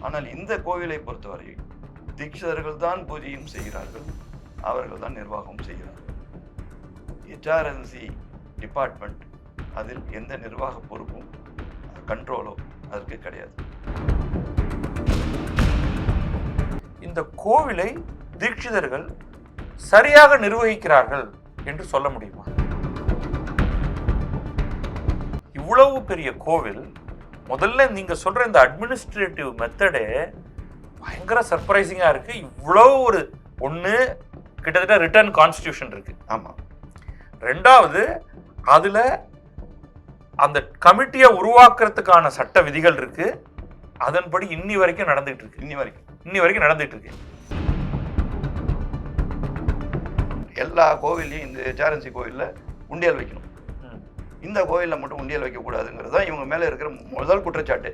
ஆனால் இந்த கோவிலை பொறுத்தவரை தீட்சிதர்கள் தான் பூஜையும் செய்கிறார்கள், அவர்கள் தான் நிர்வாகம் செய்கிறார்கள். HRNC டிபார்ட்மெண்ட் அதில் எந்த நிர்வாக பொறுப்பும் கண்ட்ரோலோ அதற்கு கிடையாது. இந்த கோவிலை தீட்சிதர்கள் சரியாக நிர்வகிக்கிறார்கள் என்று சொல்ல முடியுமா? இவ்வளவு பெரிய கோவில், முதல்ல நீங்க சொல்ற இந்த அட்மினிஸ்ட்ரேட்டிவ் மெத்தடே பயங்கர சர்ப்ரைசிங்கா இருக்கு. இவ்வளவு ஒரு ஒன்று கிட்டத்தட்ட ரிட்டர்ன் கான்ஸ்டிடியூஷன் இருக்கு. ஆமாம். ரெண்டாவது, அதுல அந்த கமிட்டியை உருவாக்குறதுக்கான சட்ட விதிகள் இருக்கு. அதன்படி இன்னி வரைக்கும் நடந்துட்டு இருக்கு. இன்னி வரைக்கும் நடந்துட்டு இருக்கு. எல்லா கோவில்லையும் இந்த HRNC கோவிலில் உண்டியல் வைக்கணும், இந்த கோவிலில் மட்டும் உண்டியல் வைக்கக்கூடாதுங்கிறது தான் இவங்க மேலே இருக்கிற முதல் குற்றச்சாட்டு.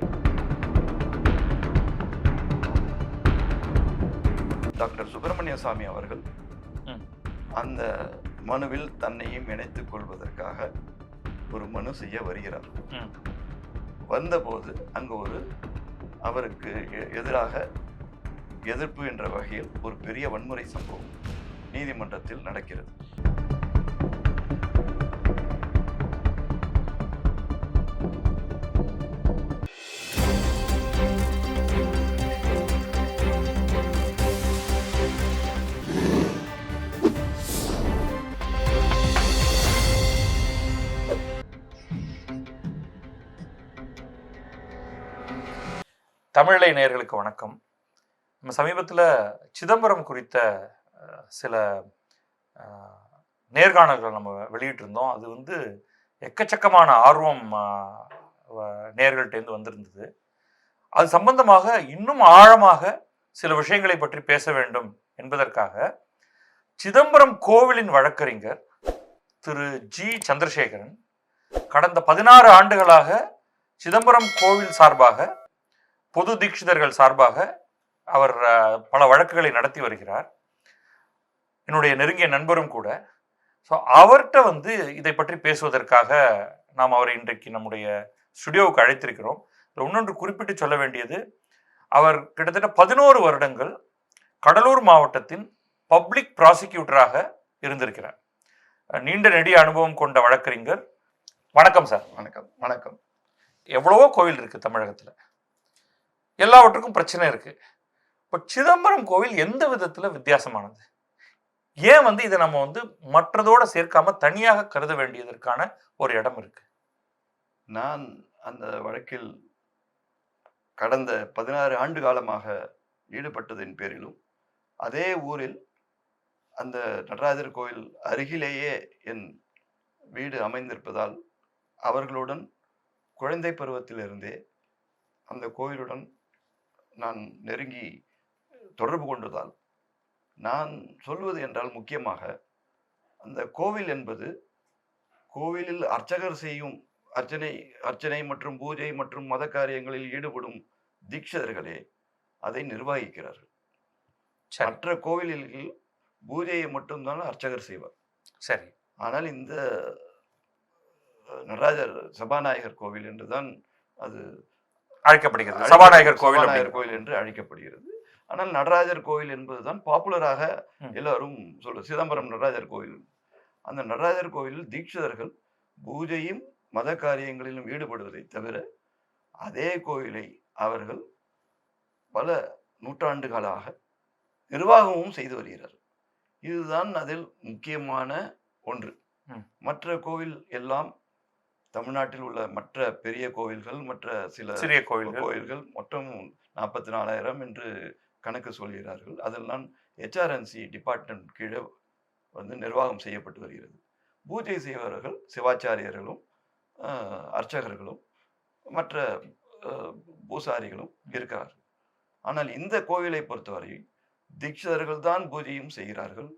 டாக்டர் சுப்பிரமணிய சாமி அவர்கள் அந்த மனுவில் தன்னையும் இணைத்துக் கொள்வதற்காக ஒரு மனு செய்ய வருகிறார். வந்தபோது அங்கு அவருக்கு எதிராக எதிர்ப்பு என்ற வகையில் ஒரு பெரிய வன்முறை சம்பவம் நீதிமன்றத்தில் நடக்கிறது. தமிழை நேயர்களுக்கு வணக்கம். நம்ம சமீபத்தில் சிதம்பரம் குறித்த சில நேர்காணல்கள் நம்ம வெளியிட்டிருந்தோம். அது எக்கச்சக்கமான ஆர்வம் நேயர்கள்ட்டேருந்து வந்திருந்தது. அது சம்பந்தமாக இன்னும் ஆழமாக சில விஷயங்களை பற்றி பேச வேண்டும் என்பதற்காக சிதம்பரம் கோவிலின் வழக்கறிஞர் திரு ஜி சந்திரசேகரன் கடந்த 16 ஆண்டுகளாக சிதம்பரம் கோவில் சார்பாக, பொது தீட்சிதர்கள் சார்பாக அவர் பல வழக்குகளை நடத்தி வருகிறார். என்னுடைய நெருங்கிய நண்பரும் கூட. ஸோ அவர்கிட்ட இதை பற்றி பேசுவதற்காக நாம் அவரை இன்றைக்கு நம்முடைய ஸ்டுடியோவுக்கு அழைத்திருக்கிறோம். இன்னொன்று குறிப்பிட்டு சொல்ல வேண்டியது, அவர் கிட்டத்தட்ட 11 வருடங்கள் கடலூர் மாவட்டத்தின் பப்ளிக் ப்ராசிக்யூட்டராக இருந்திருக்கிறார். நீண்ட நெடிய அனுபவம் கொண்ட வழக்கறிஞர். வணக்கம் சார். வணக்கம். வணக்கம். எவ்வளவோ கோவில் இருக்கு தமிழகத்தில், எல்லாவற்றுக்கும் பிரச்சனை இருக்கு. இப்போ சிதம்பரம் கோவில் எந்த விதத்தில் வித்தியாசமானது? ஏன் இதை நம்ம மற்றதோட சேர்க்காம தனியாக கருத வேண்டியதற்கான ஒரு இடம் இருக்கு? நான் அந்த வழக்கில் கடந்த 16 ஆண்டு காலமாக ஈடுபட்டதின் பேரிலும், அதே ஊரில் அந்த நடராஜர் கோயில் அருகிலேயே என் வீடு அமைந்திருப்பதால், அவர்களுடன் குழந்தை பருவத்திலிருந்தே அந்த கோயிலுடன் நான் நெருங்கி தொடர்பு கொண்டதால், நான் சொல்வது என்றால் முக்கியமாக அந்த கோவில் என்பது, கோவிலில் அர்ச்சகர் செய்யும் அர்ச்சனை மற்றும் பூஜை மற்றும் மத காரியங்களில் ஈடுபடும் தீட்சிதர்களே அதை நிர்வகிக்கிறார்கள். மற்ற கோவில்களில் பூஜையை மட்டும்தான் அர்ச்சகர் செய்வார். சரி. ஆனால் இந்த நடராஜர் சபாநாயகர் கோவில் என்றுதான் அது அழைக்கப்படுகிறது. சபாநாயகர் கோவில் என்று அழைக்கப்படுகிறது. ஆனால் நடராஜர் கோவில் என்பதுதான் பாப்புலராக எல்லாரும் சிதம்பரம் நடராஜர் கோவில். அந்த நடராஜர் கோவிலில் தீட்சிதர்கள் பூஜையும் மத காரியங்களிலும் ஈடுபடுவதை தவிர, அதே கோவிலை அவர்கள் பல நூற்றாண்டுகளாக நிர்வாகமும் செய்து வருகிறார்கள். இதுதான் அதில் முக்கியமான ஒன்று. மற்ற கோவில் எல்லாம், தமிழ்நாட்டில் உள்ள மற்ற பெரிய கோவில்கள், மற்ற சில சிறிய கோவில்கள் மொத்தம் 44,000 என்று கணக்கு சொல்கிறார்கள். அதெல்லாம் HRNC டிபார்ட்மெண்ட் கீழே நிர்வாகம் செய்யப்பட்டு வருகிறது. பூஜை செய்பவர்கள் சிவாச்சாரியர்களும் அர்ச்சகர்களும் மற்ற பூசாரிகளும் இருக்கிறார்கள். ஆனால் இந்த கோவிலை பொறுத்தவரை தீட்சிதர்கள் தான் பூஜையும் செய்கிறார்கள்,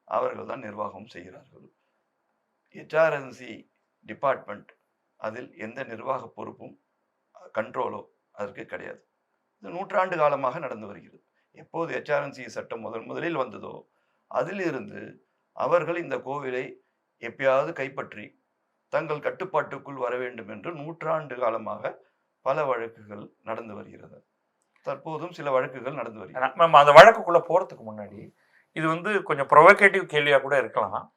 அவர்கள் தான் நிர்வாகம் செய்கிறார்கள். HRNC டிபார்ட்மெண்ட் அதில் எந்த நிர்வாக பொறுப்பும் கண்ட்ரோலோ அதற்கு கிடையாது. இது நூற்றாண்டு காலமாக நடந்து வருகிறது. எப்போது HRNC சட்டம் முதலில் வந்ததோ அதிலிருந்து அவர்கள் இந்த கோவிலை எப்பயாவது கைப்பற்றி தங்கள் கட்டுப்பாட்டுக்குள் வர வேண்டும் என்று நூற்றாண்டு காலமாக பல வழக்குகள் நடந்து வருகிறது. தற்போதும் சில வழக்குகள் நடந்து வருகிறது. நம்ம அந்த வழக்குக்குள்ள போறதுக்கு முன்னாடி இது வந்து கொஞ்சம் ப்ரொவோகேட்டிவ் கேள்வியா கூட இருக்கலாம்.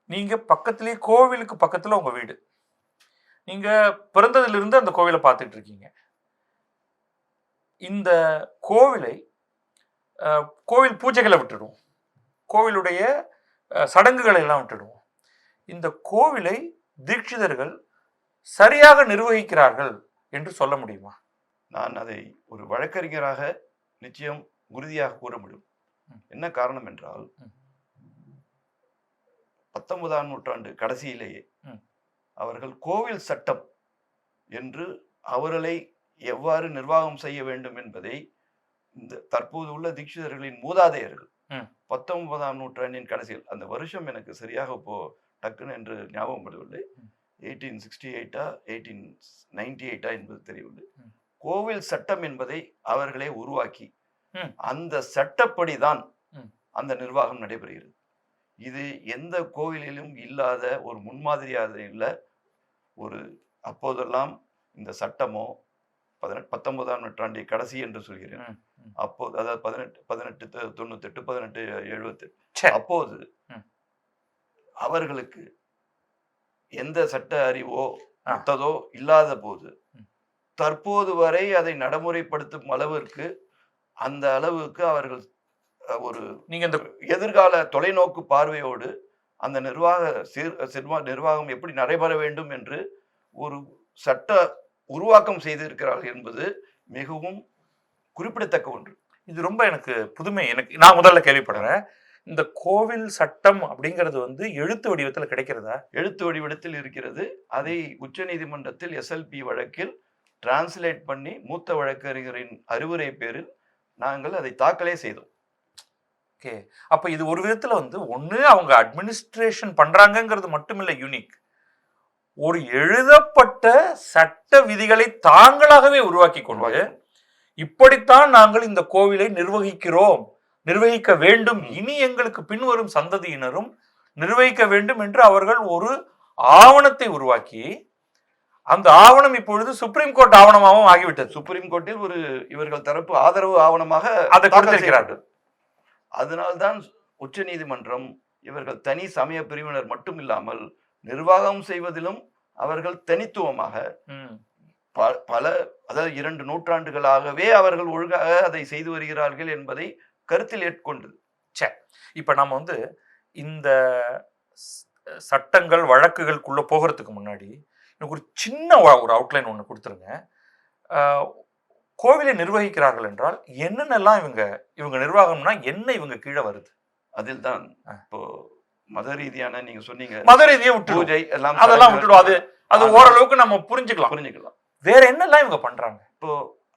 நீங்க பக்கத்துலேயே கோவிலுக்கு பக்கத்துல உங்க வீடு, நீங்க பிறந்ததிலிருந்து அந்த கோவிலை பார்த்துட்டு இருக்கீங்க. இந்த கோவிலை கோவில் பூஜைகளை விட்டுடுவோம், கோவிலுடைய சடங்குகளை எல்லாம் விட்டுடுவோம். இந்த கோவிலை தீட்சிதர்கள் சரியாக நிர்வகிக்கிறார்கள் என்று சொல்ல முடியுமா? நான் அதை ஒரு வழக்கறிஞராக நிச்சயம் உறுதியாக கூற முடியும். என்ன காரணம் என்றால் 19ஆம் நூற்றாண்டு கடைசியிலேயே அவர்கள் கோவில் சட்டம் என்று அவர்களை எவ்வாறு நிர்வாகம் செய்ய வேண்டும் என்பதை இந்த தற்போது உள்ள தீட்சிதர்களின் மூதாதையர்கள் 19ஆம் நூற்றாண்டின் கடைசியில், அந்த வருஷம் எனக்கு சரியாக இப்போ டக்குன்னு என்று ஞாபகம் படவில்லை, 1868 1898 என்பது தெரியவில்லை, கோவில் சட்டம் என்பதை அவர்களே உருவாக்கி அந்த சட்டப்படிதான் அந்த நிர்வாகம் நடைபெறுகிறது. இது எந்த கோவிலிலும் இல்லாத ஒரு முன்மாதிரியாக இல்லை. ஒரு அப்போதெல்லாம் இந்த சட்டமோ 19ஆம் நூற்றாண்டை கடைசி என்று சொல்கிறேன், அப்போது அதாவது 1898 1878 அப்போது அவர்களுக்கு எந்த சட்ட அறிவோ மற்றதோ இல்லாத போது தற்போது வரை அதை நடைமுறைப்படுத்தும் அளவிற்கு அந்த அளவுக்கு அவர்கள் ஒரு எதிர்கால தொலைநோக்கு பார்வையோடு அந்த நிர்வாகம் எப்படி நடைபெற வேண்டும் என்று ஒரு சட்ட உருவாக்கம் செய்திருக்கிறார்கள் என்பது மிகவும் குறிப்பிடத்தக்க ஒன்று. இது ரொம்ப எனக்கு புதுமை. நான் முதல்ல கேள்விப்படுறேன். இந்த கோவில் சட்டம் அப்படிங்கிறது வந்து எழுத்து வடிவத்தில் கிடைக்கிறதா? எழுத்து வடிவத்தில் இருக்கிறது. அதை உச்ச நீதிமன்றத்தில் SLP வழக்கில் டிரான்ஸ்லேட் பண்ணி மூத்த வழக்கறிஞரின் அறிவுரை பேரில் நாங்கள் அதை தாக்கலே செய்தோம். ஓகே, அப்ப இது ஒரு விதத்துல வந்து ஒண்ணு அவங்க அட்மினிஸ்ட்ரேஷன் பண்றாங்கிறது மட்டுமில்ல யூனிக், ஒரு எழுதப்பட்ட சட்ட விதிகளை தாங்களாகவே உருவாக்கி கொண்டு இப்படித்தான் நாங்கள் இந்த கோவிலை நிர்வகிக்க வேண்டும், இனி எங்களுக்கு பின்வரும் சந்ததியினரும் நிர்வகிக்க வேண்டும் என்று அவர்கள் ஒரு ஆவணத்தை உருவாக்கி, அந்த ஆவணம் இப்பொழுது சுப்ரீம் கோர்ட் ஆவணமாகவும் ஆகிவிட்டது. சுப்ரீம் கோர்ட்டில் ஒரு இவர்கள் தரப்பு ஆதரவு ஆவணமாக அதை கொடுத்திருக்கிறார்கள். அதனால்தான் உச்ச நீதிமன்றம் இவர்கள் தனி சமய பிரிவினர் மட்டும் இல்லாமல் நிர்வாகம் செய்வதிலும் அவர்கள் தனித்துவமாக பல அதாவது 2 நூற்றாண்டுகளாகவே அவர்கள் ஒழுங்காக அதை செய்து வருகிறார்கள் என்பதை கருத்தில் ஏற்கொண்டது. இப்ப நம்ம வந்து இந்த சட்டங்கள் வழக்குகளுக்குள்ள போகிறதுக்கு முன்னாடி எனக்கு ஒரு சின்ன ஒரு அவுட்லைன் ஒன்று கொடுத்துருங்க. கோவிலை நிர்வகிக்கிறார்கள் என்றால் என்னென்னலாம் இவங்க நிர்வாகம்னா என்ன இவங்க கீழே வருது? அதில் தான் இப்போ மத ரீதியான நீங்க சொன்னீங்க, மத ரீதியை விட்டு பூஜை எல்லாம் அதெல்லாம் விட்டுடும். அது ஓரளவுக்கு நம்ம புரிஞ்சுக்கலாம். வேற என்னெல்லாம் இவங்க பண்றாங்க? இப்போ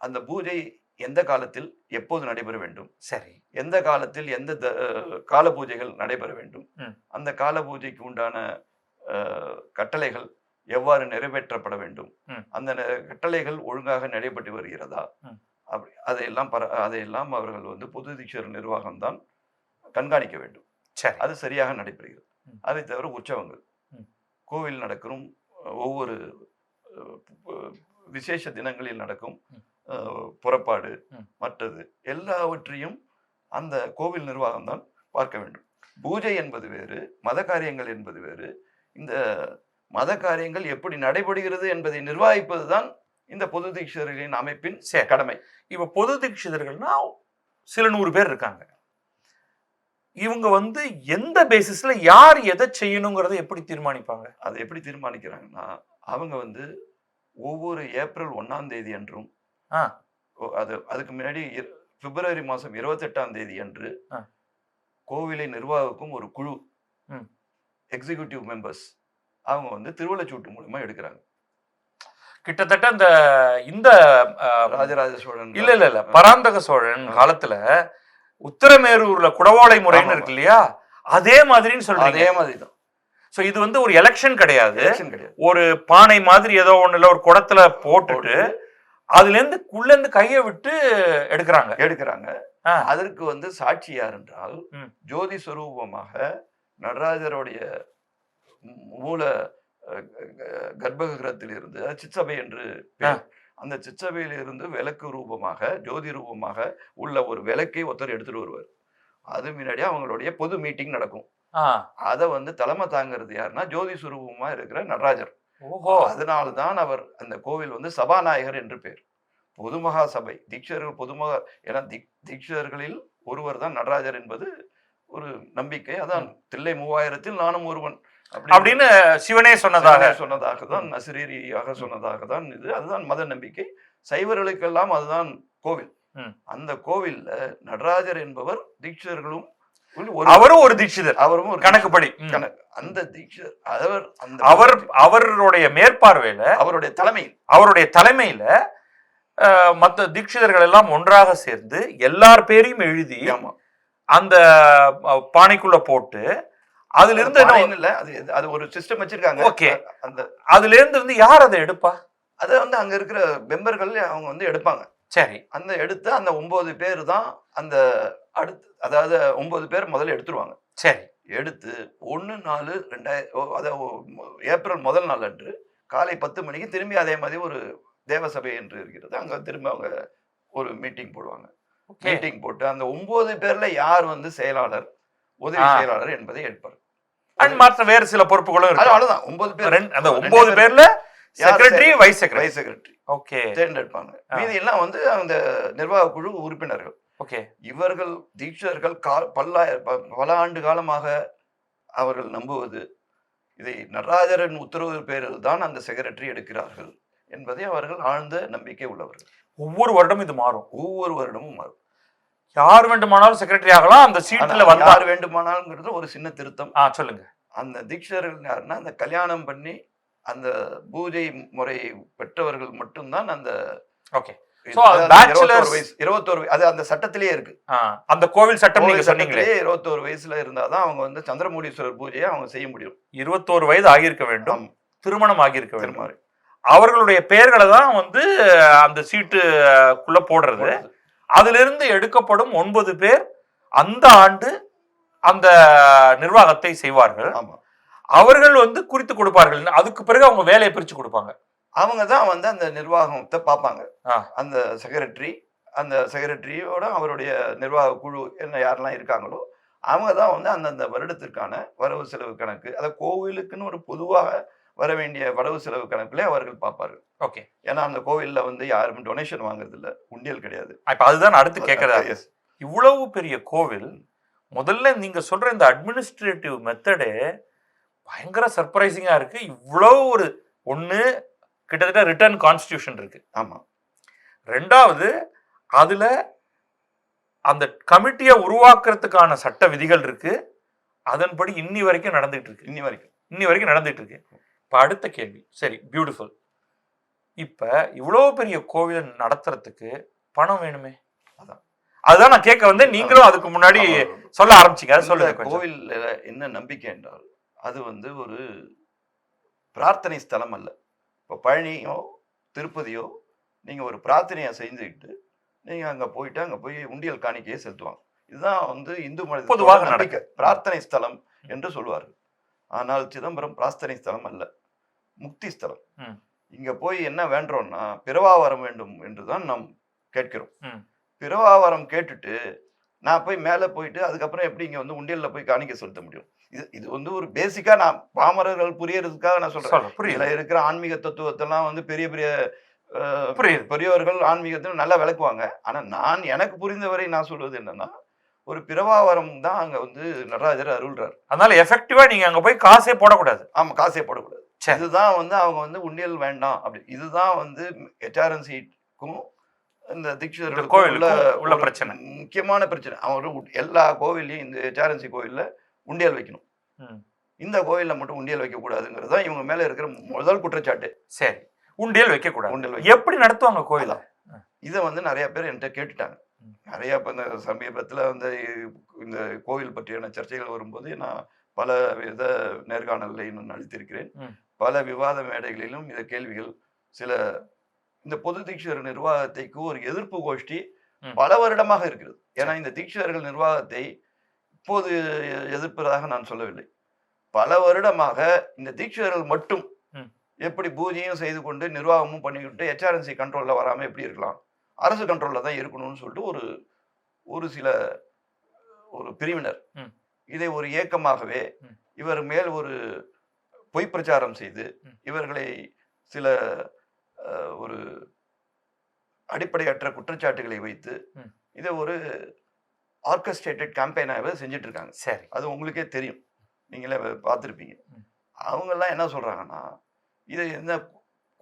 அந்த பூஜை எந்த காலத்தில் எப்போது நடைபெற வேண்டும், சரி, எந்த காலத்தில் எந்த கால பூஜைகள் நடைபெற வேண்டும், அந்த கால பூஜைக்கு உண்டான கட்டளைகள் எவ்வாறு நிறைவேற்றப்பட வேண்டும், அந்த கட்டளைகள் ஒழுங்காக நடைபெற்று வருகிறதா, அப்படி அதையெல்லாம் அவர்கள் வந்து பொது தீட்சர் நிர்வாகம் தான் கண்காணிக்க வேண்டும். அது சரியாக நடைபெறுகிறது. அதை தவிர உற்சவங்கள், கோவில் நடக்கும் ஒவ்வொரு விசேஷ தினங்களில் நடக்கும் புறப்பாடு, மற்றது எல்லாவற்றையும் அந்த கோவில் நிர்வாகம் தான் பார்க்க வேண்டும். பூஜை என்பது வேறு, மத காரியங்கள் என்பது வேறு. இந்த மத காரியங்கள் எப்படி நடைபெறுகிறது என்பதை நிர்வகிப்பதுதான் இந்த பொது தீட்சிதர்களின் அமைப்பின் கடமை. இப்ப பொது தீட்சிதர்கள்னா சில 100 பேர் இருக்காங்க. இவங்க வந்து எந்த பேசிஸ்ல யார் எதை செய்யணுங்கிறத எப்படி தீர்மானிப்பாங்க? அதை எப்படி தீர்மானிக்கிறாங்கன்னா, அவங்க வந்து ஒவ்வொரு ஏப்ரல் 1ஆம் தேதி அன்றும் அதுக்கு முன்னாடி பிப்ரவரி மாதம் 28ஆம் தேதி அன்று கோவிலை நிர்வாகிக்கும் ஒரு குழு, எக்ஸிக்யூட்டிவ் மெம்பர்ஸ், அவங்க வந்து திருவள்ளச்சூட்டு மூலமா எடுக்கிறாங்க. கிட்டத்தட்ட இந்த ராஜராஜ சோழன் இல்ல பராந்தக சோழன் காலத்துல உத்தரமேரூர்ல குடவோலை முறைன்னு இருக்கு இல்லையா, அதே மாதிரின்னு சொல்றீங்க. அதே மாதிரிதான். சோ இது வந்து ஒரு எலெக்ஷன் கிடையாது, ஒரு பானை மாதிரி ஏதோ ஒண்ணுல ஒரு குடத்துல போட்டுட்டு அதுல இருந்து கையை விட்டு எடுக்கிறாங்க. அதற்கு வந்து சாட்சி யார் என்றால், ஜோதி ஸ்வரூபமாக நடராஜருடைய மூல கர்ப்பகிரகத்தில் இருந்து சிற்சபை என்று அந்த சிற்றவையில இருந்து விளக்கு ரூபமாக, ஜோதி ரூபமாக உள்ள ஒரு விளக்கை ஒருத்தர் எடுத்துட்டு வருவார். அது முன்னாடி அவங்களுடைய பொது மீட்டிங் நடக்கும். அத வந்து தலைமை தாங்கிறது யாருன்னா ஜோதி சுரூபமா இருக்கிற நடராஜர். அதனால தான் அவர் அந்த கோவில் வந்து சபாநாயகர் என்று பேர். பொதுமகா சபை தீட்சிதர்கள் பொதுமகா, ஏன்னா தீட்சிதர்களில் ஒருவர் தான் நடராஜர் என்பது ஒரு நம்பிக்கை. அதான் தில்லை 3000ல் நானும் ஒருவன் அப்படின்னு சிவனே சொன்னதாக தான், நசிரீரியாக சொன்னதாக தான் இது. அதுதான் மத நம்பிக்கை. சைவர்களுக்கெல்லாம் அதுதான் கோவில். அந்த கோவில்ல நடராஜர் என்பவர் தீட்சிதர்களும் அவரும் ஒரு தீட்சிதர், அவரும் ஒரு கணக்குப்படி அந்த தீட்சிதர் அவருடைய மேற்பார்வையில, அவருடைய தலைமையில மற்ற தீட்சிதர்கள் எல்லாம் ஒன்றாக சேர்ந்து எல்லார் பேரையும் எழுதி அந்த பானைக்குள்ள போட்டு அதுல இருந்து அது ஒரு சிஸ்டம் வச்சிருக்காங்க. ஓகே, அந்த அதுல இருந்து வந்து யார் அதை எடுப்பா? அதை வந்து அங்க இருக்கிற மெம்பர்கள் அவங்க வந்து எடுப்பாங்க. சரி, அந்த எடுத்து அந்த 9 பேர் தான் அந்த அடுத்து, அதாவது 9 பேர் முதல்ல எடுத்துருவாங்க. சரி, எடுத்து 1/4/2000 அதாவது ஏப்ரல் முதல் நாள் அன்று காலை 10 மணிக்கு திரும்பி அதே மாதிரி ஒரு தேவசபை என்று இருக்கிறது, அங்க திரும்ப அவங்க ஒரு மீட்டிங் போடுவாங்க. மீட்டிங் போட்டு அந்த 9 பேர்ல யார் வந்து செயலாளர், உதவி செயலாளர் என்பதை எடுப்பார். மற்ற வேறு சில பொறுப்புகளும் இருக்கு. அவ்வளவுதான் 9 பேர். அந்த 9 பேர்ல செக்ரட்டரி, வைஸ் செக்ரட்டரி ஓகே தேர்ந்தெடுப்பாங்க. மீதி எல்லாம் வந்து அந்த நிர்வாக குழு உறுப்பினர்கள். ஓகே, இவர்கள் தீட்சிதர்கள் பல ஆண்டு காலமாக அவர்கள் நம்புவது இதை நடராஜரின் உத்தரவு பேரில் தான் அந்த செக்ரட்டரி எடுக்கிறார்கள் என்பதை அவர்கள் ஆழ்ந்த நம்பிக்கை உள்ளவர்கள். ஒவ்வொரு வருடமும் இது மாறும். ஒவ்வொரு வருடமும் மாறும். யார் வேண்டுமானாலும் செக்ரட்டரி ஆகலாம். அந்த சீட்ல வந்து யார் வேண்டுமானாலும் ஒரு சின்ன திருத்தம். சொல்லுங்க. அந்த தீட்சிதர்கள் யாருன்னா அந்த கல்யாணம் பண்ணி அந்த பூஜை முறை பெற்றவர்கள் மட்டும்தான் அந்த 21 வயசு, அது அந்த சட்டத்திலேயே இருக்கு. அந்த கோவில் சட்டம் நீங்க சொன்னீங்களே, 21 வயசுல இருந்தாதான் அவங்க வந்து சந்திரமூலீஸ்வரர் பூஜையை அவங்க செய்ய முடியும். 21 வயது ஆகியிருக்க வேண்டும், திருமணம் ஆகியிருக்க வேண்டும். அவர்களுடைய பெயர்களை தான் வந்து அந்த சீட்டுக்குள்ள போடுறது. அதுல இருந்து எடுக்கப்படும் 9 பேர் அந்த ஆண்டு அந்த நிர்வாகத்தை செய்வார்கள். அவர்கள் வந்து குறித்து கொடுப்பார்கள். அதுக்கு பிறகு அவங்க வேலையை பிரிச்சு கொடுப்பாங்க. அவங்க தான் வந்து அந்த நிர்வாகத்தை பார்ப்பாங்க. அந்த செக்ரட்டரியோட அவருடைய நிர்வாக குழு என்ன யாரெல்லாம் இருக்காங்களோ அவங்க தான் வந்து அந்தந்த வருடத்திற்கான வரவு செலவு கணக்கு, அதை கோவிலுக்குன்னு ஒரு பொதுவாக வர வேண்டிய வரவு செலவு கணக்குல அவர்கள் பார்ப்பார்கள். ஓகே, ஏன்னா அந்த கோவில்ல வந்து யாரும் டொனேஷன் வாங்குறது இல்ல, உண்டியல் கிடையாது. இப்ப அதுதான் அடுத்து கேட்கறது. இவ்வளவு பெரிய கோவில், முதல்ல நீங்க சொல்ற இந்த அட்மினிஸ்ட்ரேட்டிவ் மெத்தடே பயங்கர சர்ப்ரைசிங்கா இருக்கு. இவ்வளவு ஒரு ஒண்ணு கிட்டத்தட்ட ரிட்டர்ன் கான்ஸ்டிடியூஷன் இருக்கு. ஆமா. ரெண்டாவது, அதுல அந்த கமிட்டியை உருவாக்குறதுக்கான சட்ட விதிகள் இருக்கு. அதன்படி இன்னி வரைக்கும் நடந்துட்டு இருக்கு. இன்னி வரைக்கும் நடந்துட்டு இருக்கு. இப்ப அடுத்த கேள்வி, சரி, பியூட்டிஃபுல். இப்ப இவ்வளவு பெரிய கோவில் நடத்துறதுக்கு பணம் வேணுமே. அதுதான் நான் கேட்க வந்து நீங்களும் அதுக்கு முன்னாடி சொல்ல ஆரம்பிச்சீங்க. அதை சொல்லுங்க. கோவில் என்ன நம்பிக்கை என்றால் அது வந்து ஒரு பிரார்த்தனை ஸ்தலம் அல்ல. இப்போ பழனியோ திருப்பதியோ நீங்க ஒரு பிரார்த்தனையை செஞ்சுக்கிட்டு நீங்க அங்க போய் உண்டியல் காணிக்கையை செலுத்துவாங்க. இதுதான் வந்து இந்து மத பொதுவாக நம்பிக்கை, பிரார்த்தனை ஸ்தலம் என்று சொல்லுவார்கள். ஆனால் சிதம்பரம் பிரார்த்தனை ஸ்தலம் அல்ல, முக்தி ஸ்தலம். இங்க போய் என்ன வேண்டுறோம்னா பிறவாவரம் வேண்டும் என்றுதான் நாம் கேட்கிறோம். பிறவாவரம் கேட்டுட்டு நான் போய் மேலே போயிட்டு அதுக்கப்புறம் எப்படி இங்க வந்து உண்டியல்ல போய் காணிக்க செலுத்த முடியும்? இது வந்து ஒரு பேசிக்கா நான் பாமரர்கள் புரியறதுக்காக நான் சொல்றேன். இதுல இருக்கிற ஆன்மீக தத்துவத்தெல்லாம் வந்து பெரிய பெரியவர்கள் ஆன்மீகத்தில் நல்லா விளக்குவாங்க. ஆனா நான் எனக்கு புரிந்தவரை நான் சொல்வது என்னன்னா ஒரு பிறவாவரம் தான் அங்க வந்து நடராஜர் அருள்றாரு. அதனால எஃபெக்டிவா நீங்க அங்க போய் காசே போடக்கூடாது. ஆமா, காசே போடக்கூடாது. இதுதான் வந்து அவங்க வந்து உண்டியல் வேண்டாம் அப்படி. இதுதான் வந்து HRNCக்கும் இந்த தீட்சிதர்களுக்கும் உள்ள பிரச்சனை, முக்கியமான பிரச்சனை. அவங்க எல்லா கோவில்லையும் இந்த HRNC கோவில்ல உண்டியல் வைக்கணும், இந்த கோவில்ல மட்டும் உண்டியல் வைக்க கூடாதுங்கிறது தான் இவங்க மேல இருக்கிற முதல் குற்றச்சாட்டு. சரி, உண்டியல் வைக்க கூடாது. எப்படி நடத்துவாங்க கோயில? இதை வந்து நிறைய பேர் என்கிட்ட கேட்டுட்டாங்க. நிறைய இப்போ இந்த சமீபத்தில் வந்து இந்த கோவில் பற்றியான சர்ச்சைகள் வரும்போது நான் பல வித நேர்காணல்களை இன்னும் அளித்திருக்கிறேன். பல விவாத மேடைகளிலும் இந்த கேள்விகள் சில இந்த பொது தீட்சிதர் நிர்வாகத்தைக்கு ஒரு எதிர்ப்பு கோஷ்டி பல வருடமாக இருக்கிறது. ஏன்னா இந்த தீட்சிதர்கள் நிர்வாகத்தை இப்போது எதிர்ப்பதாக நான் சொல்லவில்லை. பல வருடமாக இந்த தீட்சிதர்கள் மட்டும் எப்படி பூஜையும் செய்து கொண்டு நிர்வாகமும் பண்ணிக்கிட்டு ஹெச்ஆர்என்சி கண்ட்ரோலில் வராமல் எப்படி இருக்கலாம், அரசு கண்ட்ரோலில் தான் இருக்கணும்னு சொல்லிட்டு ஒரு ஒரு சில ஒரு பிரிவினர் ம். இதை ஒரு இயக்கமாகவே ம். இவர் மேல் ஒரு பொய் பிரச்சாரம் செய்து ம். இவர்களை சில ஒரு அடிப்படையற்ற குற்றச்சாட்டுகளை வைத்து ம். இதை ஒரு ஆர்கஸ்ட்ரேட்டட் கேம்பெயினாகவே செஞ்சுட்டு இருக்காங்க. சரி. அது உங்களுக்கே தெரியும், நீங்களே பார்த்துருப்பீங்க. ம். அவங்கெல்லாம் என்ன சொல்றாங்கன்னா, இது என்ன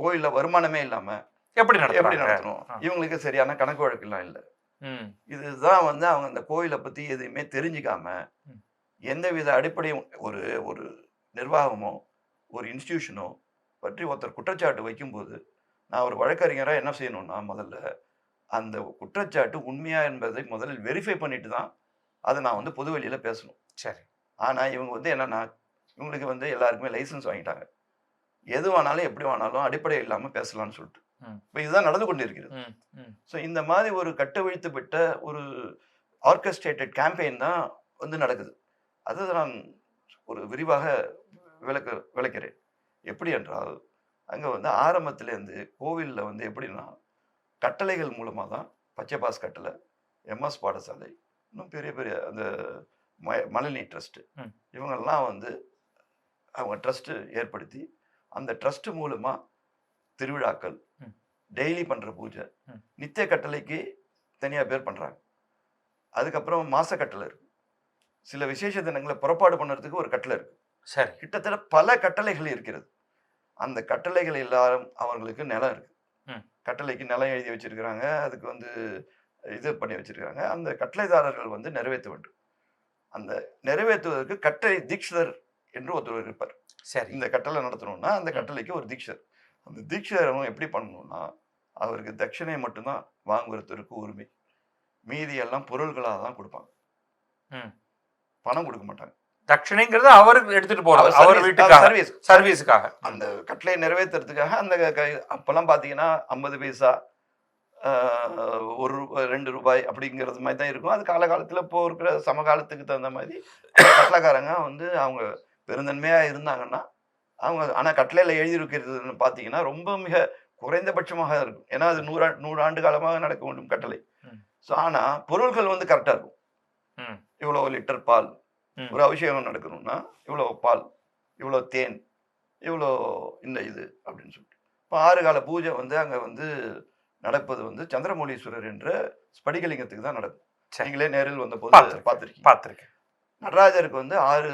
கோயில்ல வருமானமே இல்லாம எப்படி எப்படி நடத்துறாங்க? நடத்தணும், இவங்களுக்கு சரியான கணக்கு வழக்கெல்லாம் இல்லை. ம். இதுதான் வந்து அவங்க அந்த கோயிலை பத்தி எதுவுமே தெரிஞ்சுக்காம ம். எந்தவித அடிப்படையும் ஒரு ஒரு நிர்வாகமோ ஒரு இன்ஸ்டிடியூஷனோ பற்றி ஒருத்தர் குற்றச்சாட்டு வைக்கும்போது நான் ஒரு வழக்கறிஞராக என்ன செய்யணும்னா முதல்ல அந்த குற்றச்சாட்டு உண்மையா என்பதை முதலில் வெரிஃபை பண்ணிட்டு தான் அதை நான் வந்து பொது வெளியில பேசணும். சரி. ஆனா இவங்க வந்து என்னன்னா, இவங்களுக்கு வந்து எல்லாருக்குமே லைசன்ஸ் வாங்கிட்டாங்க, எது வேணாலும் எப்படி வேணாலும் அடிப்படை இல்லாம பேசலாம்னு சொல்லிட்டு. ம். இப்போ இதுதான் நடந்து கொண்டு இருக்கிறது. ம். ம். ஸோ இந்த மாதிரி ஒரு கட்டவிழ்த்து பெற்ற ஒரு ஆர்கஸ்ட்ரேட்டட் கேம்பெயின் தான் வந்து நடக்குது. அதை நான் ஒரு விரிவாக விளக்கிறேன். எப்படி என்றால், அங்கே வந்து ஆரம்பத்திலேருந்து கோவிலில் வந்து எப்படின்னா கட்டளைகள் மூலமாக தான் பச்சைபாஸ் கட்டளை, எம்எஸ் பாடசாலை, இன்னும் பெரிய பெரிய அந்த மலினி ட்ரஸ்ட்டு, ம். இவங்கெல்லாம் வந்து அவங்க ட்ரஸ்ட்டு ஏற்படுத்தி அந்த ட்ரஸ்ட் மூலமாக திருவிழாக்கள், ம். டெய்லி பண்ணுற பூஜை, ம். நித்திய கட்டளைக்கு தனியாக பேர் பண்ணுறாங்க. அதுக்கப்புறம் மாச கட்டளை இருக்கு, சில விசேஷ தினங்களை புறப்பாடு பண்ணுறதுக்கு ஒரு கட்டளை இருக்கு. சரி. கிட்டத்தட்ட பல கட்டளைகள் இருக்கிறது. அந்த கட்டளைகள் எல்லாரும் அவர்களுக்கு நிலம் இருக்கு. ம். கட்டளைக்கு நிலம் எழுதி வச்சிருக்கிறாங்க, அதுக்கு வந்து இது பண்ணி வச்சிருக்காங்க. அந்த கட்டளைதாரர்கள் வந்து நிறைவேற்ற வேண்டும். அந்த நிறைவேற்றுவதற்கு கட்டளை தீட்சிதர் என்று ஒருத்தர் இருப்பார். சரி. இந்த கட்டளை நடத்தணும்னா அந்த கட்டளைக்கு ஒரு தீட்சிதர். அந்த தீட்சிதரும் எப்படி பண்ணணும்னா, அவருக்கு தட்சிணை மட்டும்தான் வாங்குவதற்கு உரிமை, மீதி எல்லாம் பொருள்களாக தான் கொடுப்பாங்க. ம். பணம் கொடுக்க மாட்டாங்க. தட்சிணைங்கிறது அவருக்கு எடுத்துட்டு போறது, அவர் வீட்டுக்காக, சர்வீஸ் சர்வீஸுக்காக. அந்த கட்டளையை நிறைவேற்றுறதுக்காக அந்த அப்பெல்லாம் பார்த்தீங்கன்னா 50 பைசா, ₹1 ₹2 அப்படிங்கிறது மாதிரி தான் இருக்கும். அது காலகாலத்தில் இப்போ இருக்கிற சமகாலத்துக்கு தகுந்த மாதிரி கட்டளைக்காரங்க வந்து அவங்க பெருந்தன்மையாக இருந்தாங்கன்னா அவங்க, ஆனால் கட்டளையில் எழுதியிருக்கிறதுன்னு பார்த்தீங்கன்னா ரொம்ப மிக குறைந்தபட்சமாக இருக்கும். ஏன்னா அது 100 ஆண்டு காலமாக நடக்க வேண்டும் கட்டளை. ஸோ ஆனால் பொருள்கள் வந்து கரெக்டாக இருக்கும். ம். இவ்வளோ லிட்டர் பால், ம். ஒரு அபிஷேகம் நடக்கணும்னா இவ்வளோ பால், இவ்வளோ தேன், இவ்வளோ இந்த இது அப்படின்னு சொல்லிட்டு. இப்போ 6 கால பூஜை வந்து அங்கே வந்து நடப்பது வந்து சந்திரமௌலீஸ்வரர் என்ற ஸ்படிகலிங்கத்துக்கு தான் நடக்கும். சரி. நீங்களே நேரில் வந்தபோது பார்த்துருக்கீங்க. பார்த்துருக்கேன். நடராஜருக்கு வந்து 6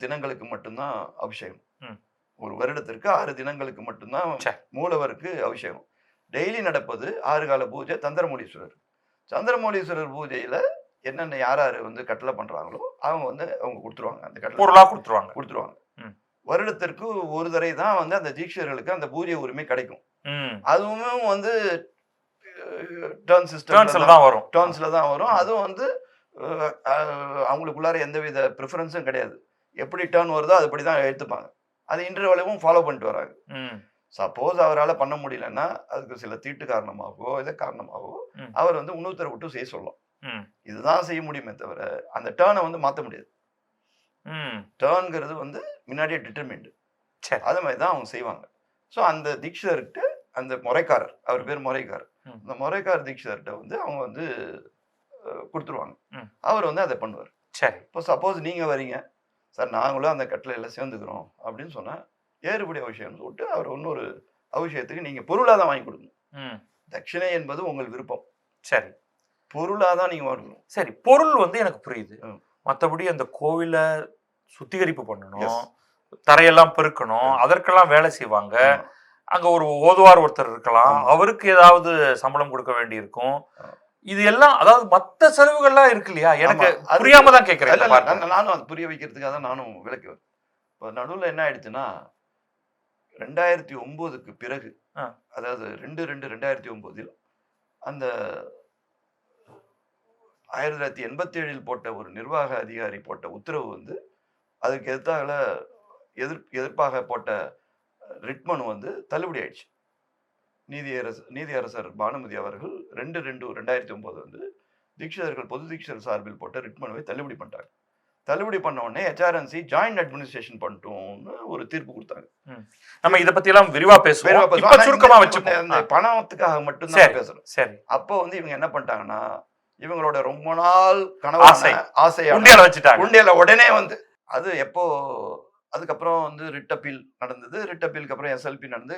தினங்களுக்கு மட்டும்தான் அபிஷேகம். ம். ஒரு வருடத்திற்கு 6 தினங்களுக்கு மட்டும்தான் சரி. மூலவருக்கு அபிஷேகம். டெய்லி நடப்பது 6 கால பூஜை சந்திரமௌலீஸ்வரர். சந்திரமௌலீஸ்வரர் பூஜையில் என்னென்ன யார் யார் வந்து கட்டளை பண்ணுறாங்களோ அவங்க வந்து அவங்க கொடுத்துருவாங்க, அந்த கட்டளை பொருளாக கொடுத்துருவாங்க. ம். வருடத்திற்கு ஒரு தடவை தான் வந்து அந்த தீட்சிதர்களுக்கு அந்த பூஜை உரிமை கிடைக்கும். ம். அதுவும் வந்து டர்ன் சிஸ்டம் தான் வரும். டர்ன்ஸில் தான் வரும். அதுவும் வந்து அவங்களுக்குள்ளார எந்தவித ப்ரிஃபரன்ஸும் கிடையாது. எப்படி டர்ன் வருதோ அதுபடி தான் எடுத்துப்பாங்க. அது இன்டர்வலையும் ஃபாலோ பண்ணிட்டு வராங்க. ம். சப்போஸ் அவரால் பண்ண முடியலன்னா அதுக்கு சில தீட்டு காரணமாகவோ இதை காரணமாகவோ ம். அவர் வந்து இன்னொருத்தரை விட்டு செய்ய சொல்லலாம். ம். இதுதான் செய்ய முடியுமே தவிர அந்த டேர்னை வந்து மாற்ற முடியாது. ம். டேர்ன்கிறது வந்து முன்னாடியே டிட்டர்மின்டு. சரி. அது மாதிரி தான் அவங்க செய்வாங்க. ஸோ அந்த தீட்சிதர்கிட்ட அந்த முறைக்காரர், அவர் பேர் முறைக்காரர், ம். அந்த முறைக்கார தீட்சிதர்கிட்ட வந்து அவங்க வந்து கொடுத்துருவாங்க. ம். அவர் வந்து அதை பண்ணுவார். சரி. இப்போ சப்போஸ் நீங்கள் வரீங்க, சார் நாங்களும் அந்த கட்டளையில் சேர்ந்துக்கிறோம் அப்படின்னு சொன்னால் ஏறுபடி அபிஷேகம்னு சொல்லிட்டு அவர் இன்னொரு அபிஷேகத்துக்கு நீங்கள் பொருளாக தான் வாங்கி கொடுக்கணும். ம். தட்சிணை என்பது உங்கள் விருப்பம், சரி. பொருளாக தான் நீங்கள் வாங்கணும். சரி, பொருள் வந்து எனக்கு புரியுது. ம். மற்றபடி அந்த கோவிலை சுத்திகரிப்பு பண்ணணும், Yes. தரையெல்லாம் பெருக்கணும், அதற்கெல்லாம் வேலை செய்வாங்க. ஆமா. அங்க ஒரு ஓதுவார் ஒருத்தர் இருக்கலாம், ஆமா. அவருக்கு ஏதாவது சம்பளம் கொடுக்க வேண்டி இருக்கும். இது எல்லாம் அதாவது மற்ற செலவுகள்லாம் இருக்கு இல்லையா? எனக்கு ஆமா. அது புரியாம தான் இல்ல, கேட்கிறேன். நானும் அது புரிய வைக்கிறதுக்காக தான் நானும் விளக்குவேன். இப்போ நடுவில் என்ன ஆயிடுச்சுன்னா 2009க்கு பிறகு, அதாவது 2/2/2009 அந்த 1987 போட்ட ஒரு நிர்வாக அதிகாரி போட்ட உத்தரவு வந்து அதுக்கு எதிர்ப்பாக போட்ட ரிட்மனு வந்து தள்ளுபடி ஆயிடுச்சு. நீதியரசர் பானுமதி அவர்கள் 2/2/2009 வந்து தீட்சிதர்கள் பொது தீட்சிதர் சார்பில் போட்ட ரிட்மனுவை தள்ளுபடி பண்ணிட்டாங்க. தள்ளுபடி பண்ண உடனே ஹெச்ஆர்என்சி ஜாயிண்ட் அட்மினிஸ்ட்ரேஷன் பண்ணிட்டோம்னு ஒரு தீர்ப்பு கொடுத்தாங்க. நம்ம இத பத்தி எல்லாம் விரிவா பேசுவோம். இப்ப ஆனா சுருக்கமா இந்த வச்சுப்போம். இந்த பணத்துக்காக மட்டும் சரி. தான் பேசுறோம். சரி. அப்போ வந்து இவங்க என்ன பண்ணிட்டாங்கன்னா, இவங்களோட ரொம்ப நாள் கனவான ஆசையா உண்டியல வச்சுட்டாங்க. உண்டியல உடனே வந்து அது எப்போ அதுக்கப்புறம் வந்து ரிட் அப்பீல் நடந்தது. ரிட் அப்பீலுக்கு அப்புறம் எஸ்எல்பி நடந்து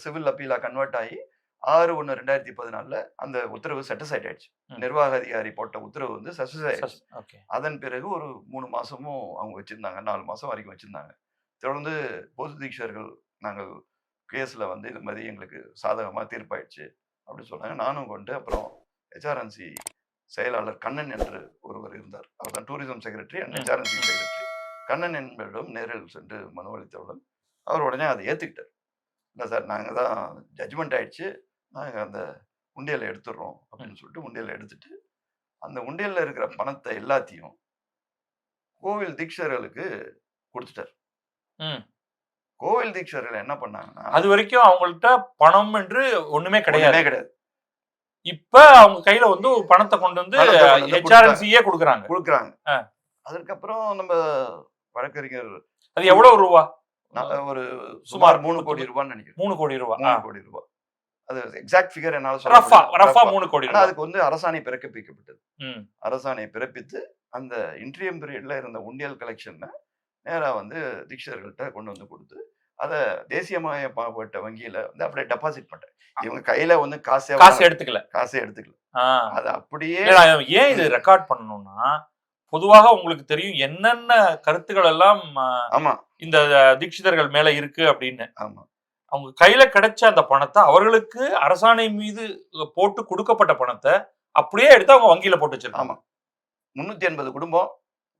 சிவில் அப்பீலா கன்வெர்ட் ஆகி 6/1/2014 அந்த உத்தரவு செட்டிஸ்ஃபைட் ஆயிடுச்சு. நிர்வாக அதிகாரி போட்ட உத்தரவு வந்து செட்டிஸ்ஃபைட் ஆயிடுச்சு. அதன் பிறகு ஒரு 3 மாசமும் அவங்க வச்சிருந்தாங்க. 4 மாசம் வரைக்கும் வச்சிருந்தாங்க. தொடர்ந்து போது தீக்ஷர்கள் நாங்கள் கேஸ்ல வந்து இது மாதிரி எங்களுக்கு சாதகமா தீர்ப்பாயிடுச்சு அப்படின்னு சொன்னாங்க. நானும் கொண்டு அப்புறம் ஹெச்ஆர்என்சி செயலாளர் கண்ணன் என்று ஒருவர் இருந்தார். அவர் தான் tourism secretary and HRNC secretary. Kannan என்பவரிடம் நேரில் சென்று மனு அளித்தவுடன் அவர் உடனே அதை ஏற்றுக்கிட்டார். இல்லை சார், நாங்கள் தான் ஜட்ஜ்மெண்ட் ஆயிடுச்சு, நாங்கள் அந்த உண்டியலை எடுத்துடுறோம் அப்படின்னு சொல்லிட்டு உண்டியலை எடுத்துட்டு அந்த உண்டியலில் இருக்கிற பணத்தை எல்லாத்தையும் கோவில் தீட்சர்களுக்கு கொடுத்துட்டார். கோவில் தீட்சர்கள் என்ன பண்ணாங்கன்னா, அது வரைக்கும் அவங்கள்ட்ட பணம் என்று ஒண்ணுமே கிடையாது. இப்ப அவங்க கையில வந்து பணத்தை கொண்டு வந்து ஹெச்ஆர்என்சியே கொடுக்குறாங்க. அதுக்கப்புறம் நம்ம வழக்கறிஞர் அது எவ்வளவு ரூபா? ஒரு சுமார் 3 கோடி ரூபான்னு நினைக்கிறேன். 3 கோடி ரூபாய். 3 கோடி ரூபாய். அது எக்ஸாக்ட் ஃபிகர் என்னால சொல்ல முடியாது. ரஃபா 3 கோடி ரூபாய். அதுக்கு வந்து அரசாணை பிறப்பிக்கப்பட்டது. அரசாணை பிறப்பித்து அந்த இன்ட்ரீம் பீரியட்ல இருந்த உண்டியல் கலெக்ஷனை நேரா வந்து தீட்சிதர்கள்ட்ட கொண்டு வந்து கொடுத்து அதை தேசியமயமாக்கப்பட்ட வங்கியில வந்து அப்படியே டெபாசிட் பண்றேன். இவங்க கையில வந்து காசே எடுத்துக்கல. அது அப்படியே ஏன் இது ரெக்கார்ட் பண்ணணும்னா, பொதுவாக உங்களுக்கு தெரியும் என்னென்ன கருத்துக்கள் எல்லாம் இந்த தீட்சிதர்கள் மேல இருக்கு அப்படின்னு. அவங்க கையில கிடைச்ச அந்த பணத்தை அவர்களுக்கு அரசாணை மீது போட்டு கொடுக்கப்பட்ட பணத்தை அப்படியே எடுத்து அவங்க வங்கியில போட்டு வச்சிருக்காங்க. 380 குடும்பம்,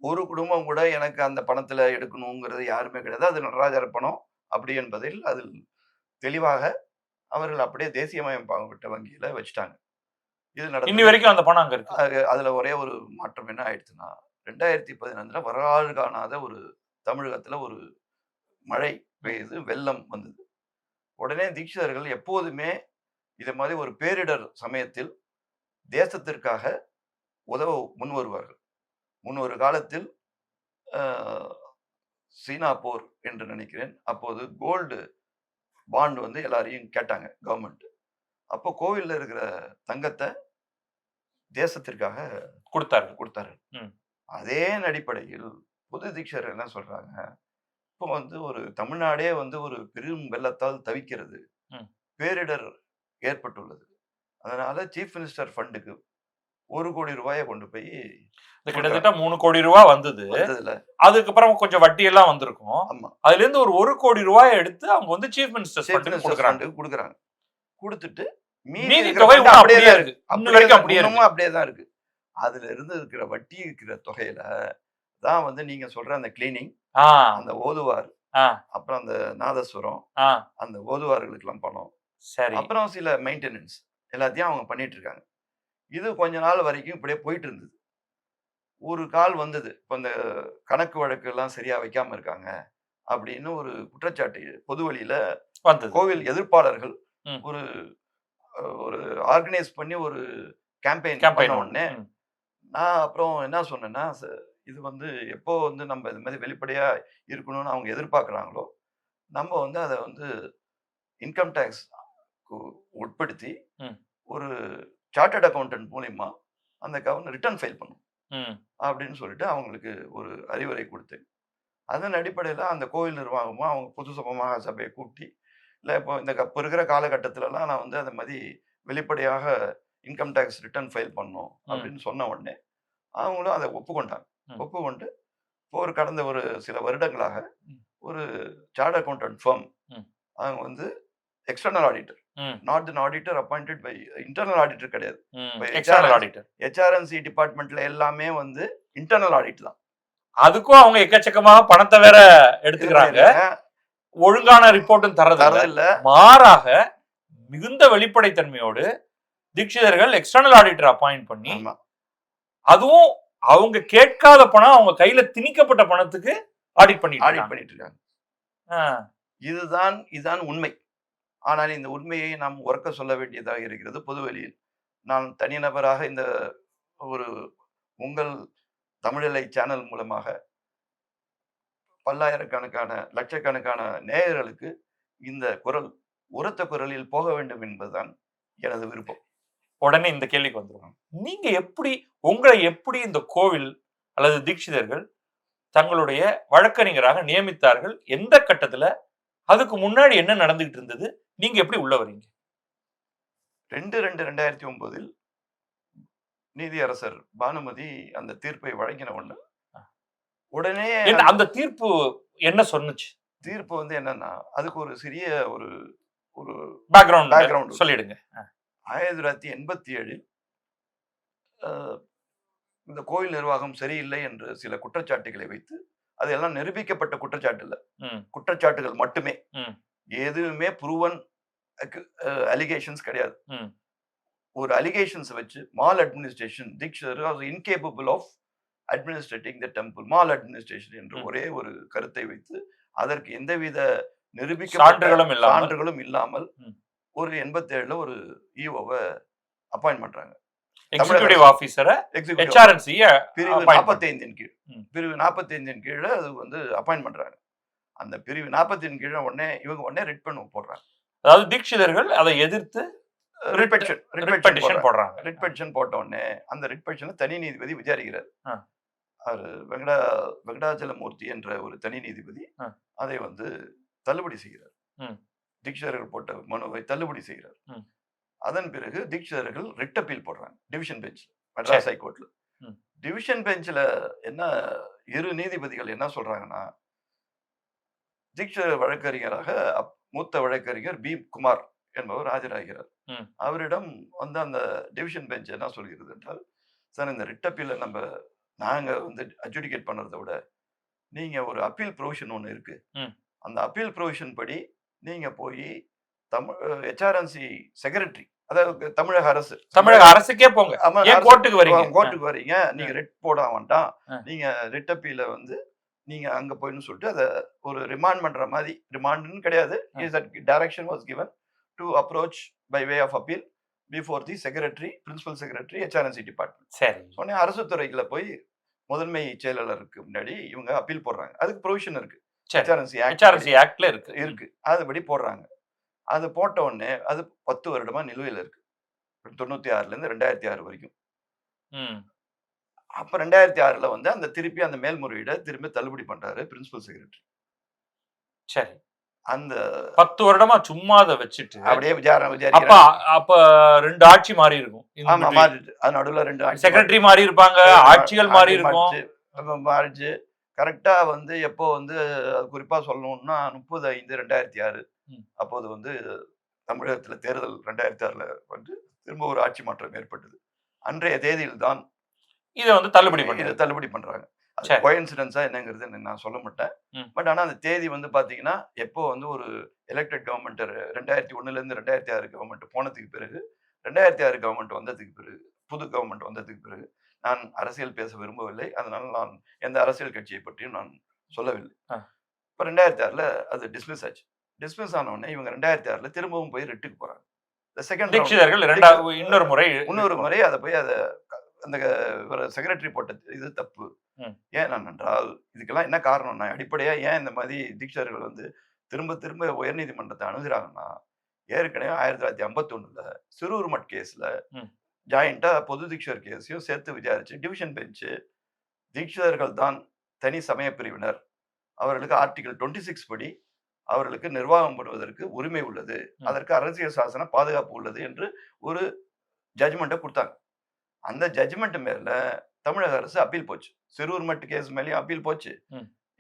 ஒரு குடும்பம் கூட எனக்கு அந்த பணத்துல எடுக்கணுங்கிறது யாருமே கிடையாது. அது நடராஜர் பணம் அப்படி என்பதில் அதில் தெளிவாக அவர்கள் அப்படியே தேசியமயமாக்கப்பட்ட வங்கியில வச்சுட்டாங்க. இது இன்னி வரைக்கும் அந்த பணம் அங்க இருக்கு. அதுல ஒரே ஒரு மாற்றம் என்ன ஆயிடுச்சுன்னா, 2015 வரலாறு காணாத ஒரு தமிழகத்துல ஒரு மழை பெய்து, வெள்ளம் வந்தது. உடனே தீட்சிதர்கள் எப்போதுமே இதை மாதிரி ஒரு பேரிடர் சமயத்தில் தேசத்திற்காக உதவ முன் வருவார்கள். முன்னொரு காலத்தில் சீனா போர் என்று நினைக்கிறேன், அப்போது கோல்டு பாண்ட் வந்து எல்லாரையும் கேட்டாங்க கவர்மெண்ட். அப்போ கோவில்ல இருக்கிற தங்கத்தை தேசத்திற்காக கொடுத்தாரு. அதே அடிப்படையில் பொது தீட்சர்கள் என்ன சொல்றாங்க, இப்போ வந்து ஒரு தமிழ்நாடே வந்து ஒரு பெரும் வெள்ளத்தால் தவிக்கிறது, பேரிடர் ஏற்பட்டுள்ளது, அதனால சீஃப் மினிஸ்டர் ஃபண்டுக்கு 1 கோடி ரூபாயை கொண்டு போய் கிட்டத்தட்ட 3 கோடி ரூபாய் வந்தது. அதுக்கப்புறம் கொஞ்சம் வட்டி எல்லாம் வந்திருக்கும். அதுல இருந்து ஒரு 1 கோடி ரூபாயை எடுத்து அவங்க வந்து சீஃப் மினிஸ்டர் ஃபண்டுக்கு கொடுக்குறாங்க. கொடுத்துட்டு மீதி தொகை அப்படியே தான் இருக்கு. அதுல இருந்து இருக்கிற வட்டி இருக்கிற தொகையில தான் வந்து நீங்க சொல்ற அந்த கிளீனிங், அந்த ஓதுவார், அப்புறம் அந்த நாதஸ்வரம், அந்த ஓதுவார்களுக்கு எல்லாம் பணம், அப்புறம் சில மெயின்டெனன்ஸ் எல்லாத்தையும் அவங்க பண்ணிட்டு இருக்காங்க. இது கொஞ்ச நாள் வரைக்கும் இப்படியே போயிட்டு இருந்தது. ஒரு கால் வந்தது, இப்போ இந்த கணக்கு வழக்கு எல்லாம் சரியா வைக்காம இருக்காங்க அப்படின்னு ஒரு குற்றச்சாட்டு பொது வழியில கோவில் எதிர்ப்பாளர்கள் ஒரு ஆர்கனைஸ் பண்ணி ஒரு கேம்பெயின் பண்ண உடனே நான் அப்புறம் என்ன சொன்னேன்னா, இது வந்து எப்போ வந்து நம்ம இது மாதிரி வெளிப்படையா இருக்கணும்னு அவங்க எதிர்பார்க்குறாங்களோ, நம்ம வந்து அதை வந்து இன்கம் டேக்ஸ் உட்படுத்தி ஒரு சார்ட்டர்ட் அக்கௌண்டன்ட் மூலியமா அந்த ரிட்டர்ன் ஃபைல் பண்ணும் அப்படின்னு சொல்லிட்டு அவங்களுக்கு ஒரு அறிவுரை கொடுத்தேன். அதன் அடிப்படையில் அந்த கோவில் நிர்வாகமும் அவங்க பொது சபமாக சபையை கூட்டி, இல்லை இப்போ இந்த இப்போ இருக்கிற காலகட்டத்திலலாம் நான் வந்து அந்த மாதிரி வெளிப்படையாக இன்கம் டேக்ஸ் ரிட்டர்ன் ஃபைல் பண்ணணும் அப்படின்னு சொன்ன உடனே அவங்களும் அதை ஒப்புக்கொண்டு இப்போ கடந்த ஒரு சில வருடங்களாக ஒரு சார்ட் அக்கௌண்டன்ட் ஃபர்ம், அவங்க வந்து external auditor, not an auditor appointed by internal auditor கிடையாது, ஹெச்ஆர்என்சி டிபார்ட்மெண்ட்ல எல்லாமே வந்து இன்டர்னல் ஆடிட் தான். அதுக்கும் அவங்க எக்கச்சக்கமாக பணத்தை வேற எடுத்துக்கிறாங்க. ஒழுங்கான ரிப்போர்ட்டும் தரதில்ல. மாறாக மிகுந்த வெளிப்படைத்தன்மையோடு தீட்சிதர்கள் எக்ஸ்டர்னல் ஆடிட்டர் அப்பாயிண்ட் பண்ணி, அதுவும் அவங்க கேட்காத பணம் அவங்க கையில திணிக்கப்பட்ட பணத்துக்கு ஆடிட் பண்ணிட்டு இருக்காங்க. இதுதான் உண்மை. ஆனால் இந்த உண்மையை நாம் உறக்க சொல்ல வேண்டியதாக இருக்கிறது பொதுவெளியில். நான் தனிநபராக இந்த ஒரு உங்கள் தமிழலை சேனல் மூலமாக பல்லாயிரக்கணக்கான லட்சக்கணக்கான நேயர்களுக்கு இந்த குரல் உரத்த குரலில் போக வேண்டும் என்பதுதான் எனது விருப்பம். உடனே இந்த கேள்விக்கு வந்துடும், நீங்க உங்களை எப்படி இந்த கோவில் அல்லது தீட்சிதர்கள் தங்களுடைய வழக்கறிஞராக நியமித்தார்கள்? எந்த கட்டத்துல? அதுக்கு முன்னாடி என்ன நடந்துகிட்டு இருந்தது? நீங்க எப்படி உள்ள வரீங்க? 2/2/2009 நீதியரசர் பானுமதி அந்த தீர்ப்பை வழங்கின உடனே அந்த தீர்ப்பு என்ன சொன்னுச்சு? தீர்ப்பு வந்து என்னன்னா, அதுக்கு ஒரு சிறிய ஒரு பேக்ரவுண்ட் சொல்லிடுங்க. 1987 இந்த கோயில் நிர்வாகம் சரியில்லை என்று சில குற்றச்சாட்டுகளை வைத்து, அதெல்லாம் நிரூபிக்கப்பட்ட குற்றச்சாட்டு இல்ல, குற்றச்சாட்டுகள் மட்டுமே, எதுவுமே ப்ரூவன் அலிகேஷன்ஸ் கிடையாது. ஒரு அலிகேஷன்ஸ் வச்சு maladministration Dikshitar was incapable of administrating the temple, maladministration என்று ஒரே ஒரு கருத்தை வைத்து அதற்கு எந்தவித நிரூபிக்கப்பட்ட சான்றுகளும் இல்லாமல் ஒரு 87ல ஒரு ஈஓவை அப்பாயிண்ட் பண்றாங்க. எக்ஸிகியூட்டிவ் ஆபீசரை HRNC பிரிவு 45 கீழ், பிரிவு 45 கீழ அது வந்து அப்பாயிண்ட் பண்றாங்க. அந்த பிரிவு 45 கீழ இவங்க ரிட் பண்ண போடுறாங்க. அதாவது தீட்சிதர்கள் அதை எதிர்த்து ரிட் பெட்டிஷன் போடுறாங்க. ரிட் பெட்டிஷன் போட்ட உடனே அந்த ரிட் பெட்டிஷனை தனி நீதிபதி விசாரிக்கிறார். அவர் வெங்கடாச்சலமூர்த்தி என்ற ஒரு தனி நீதிபதி அதை வந்து தள்ளுபடி செய்கிறார். தீட்சிதர்கள் போட்ட மனுவை தள்ளுபடி செய்கிறார். அதன் பிறகு தீட்சிதர்கள் ரிட் அப்பீல் போடுறாங்க டிவிஷன் பெஞ்ச்ல, மெட்ராஸ் ஹைகோர்ட்ல. டிவிஷன் பெஞ்ச்ல என்ன இரு நீதிபதிகள் என்ன சொல்றாங்கன்னா, தீட்சிதர் வழக்கறிஞராக மூத்த வழக்கறிஞர் பி குமார் என்பவர் ஆஜராகிறார். அவரிடம் வந்து அந்த டிவிஷன் பெஞ்ச் என்ன சொல்கிறது என்றால், சார் இந்த ரிட் அப்பீல நாங்க வந்து அட்ஜுடிகேட் பண்றதை விட நீங்க ஒரு அப்பீல் ப்ரொவிஷன் ஒன்று இருக்கு, அந்த அப்பீல் ப்ரொவிஷன் படி நீங்க போய் HRNC செக்ரட்டரி, அதாவது தமிழக அரசுக்கே போங்க, கோர்ட்டுக்கு வரீங்க, நீங்க ரிட் போட வேண்டாம், நீங்க ரிட் அப்பீல வந்து நீங்க அங்க போயின்னு சொல்லிட்டு அதை ஒரு ரிமாண்ட் பண்ற மாதிரி, ரிமாண்ட்னு கிடையாது, direction was given to approach by way of appeal before the secretary, principal secretary, HRNC department. சரி, உடனே அரசு துறையில போய் முதன்மை செயலாளருக்கு முன்னாடி இவங்க அப்பீல் போடுறாங்க. அதுக்கு ப்ரொவிஷன் இருக்கு, HRNC ஆக்ட்ல இருக்கு, அதுபடி போடுறாங்க. அது போட்ட உடனே அது 10 வருடமா நிலுவையில் இருக்கு, 96ல இருந்து 2006 வரைக்கும். அப்ப 2006ல வந்து அந்த திருப்பி அந்த மேல்முறையீடை திரும்பி தள்ளுபடி பண்றாரு பிரின்சிபல் செக்ரட்டரி. சரி, அந்த 10 வருடமா சும்மா அதை வச்சுட்டு அப்படியே அப்ப 2 ஆட்சி மாறி இருக்கும். ஆமா, மாறிட்டு அது நடுவுல 2 ஆட்சி செக்ரட்டரி மாறி இருப்பாங்க, ஆட்சிகள் மாறி இருக்கும், மாறிச்சு. கரெக்டா வந்து எப்போ வந்து குறிப்பா சொல்லணும்னா 30/5/2006 அப்போது வந்து தமிழகத்துல தேர்தல் 2006ல வந்து திரும்ப ஒரு ஆட்சி மாற்றம் ஏற்பட்டது. அன்றைய தேதியில் தான் இதை வந்து தள்ளுபடி பண்றாங்க. கோயின்சிடென்ஸா என்னங்கிறது நான் சொல்ல மாட்டேன். பட் ஆனா அந்த தேதி வந்து பாத்தீங்கன்னா எப்போ வந்து ஒரு எலெக்டட் கவர்மெண்ட் 2001ல இருந்து 2006 கவர்மெண்ட் போனதுக்கு பிறகு, 2006 கவர்மெண்ட் வந்ததுக்கு பிறகு, புது கவர்மெண்ட் வந்ததுக்கு பிறகு நான் அரசியல் பேச விரும்பவில்லை. அதனால நான் எந்த அரசியல் கட்சியை பற்றியும் நான் சொல்லவில்லை. இப்ப 2006ல அது டிஸ்மிஸ் ஆச்சு. டிஸ்மிஸ் ஆன உடனே இவங்க 2006ல திரும்பவும் போய் ரிட்டுக்கு போறாங்க. இன்னொரு முறை அதை போய் அந்த செக்ரட்டரி போட்ட இது தப்பு. ஏனென்றால் இதுக்கெல்லாம் என்ன காரணம்னா, அடிப்படையா ஏன் இந்த மாதிரி தீட்சிதர்கள் வந்து திரும்ப திரும்ப உயர்நீதிமன்றத்தை அணுகுறாங்கன்னா, ஏற்கனவே 1951ல சிறுவுரிமட் கேஸ்ல ஜாயிண்டா பொது தீட்சிதர் கேஸையும் சேர்த்து விசாரிச்சு டிவிஷன் பெஞ்சு தீட்சிதர்கள் தான் தனி சமய பிரிவினர், அவர்களுக்கு ஆர்டிகல் 26 படி அவர்களுக்கு நிர்வாகம் பண்ணுவதற்கு உரிமை உள்ளது, அதற்கு அரசியல் சாசன பாதுகாப்பு உள்ளது என்று ஒரு ஜட்ஜ்மெண்ட்டை கொடுத்தாங்க. அந்த ஜட்ஜ்மெண்ட் மேல தமிழக அரசு அப்பீல் போச்சு. சிறுவுரிமட் கேஸ் மேலேயும் அப்பீல் போச்சு,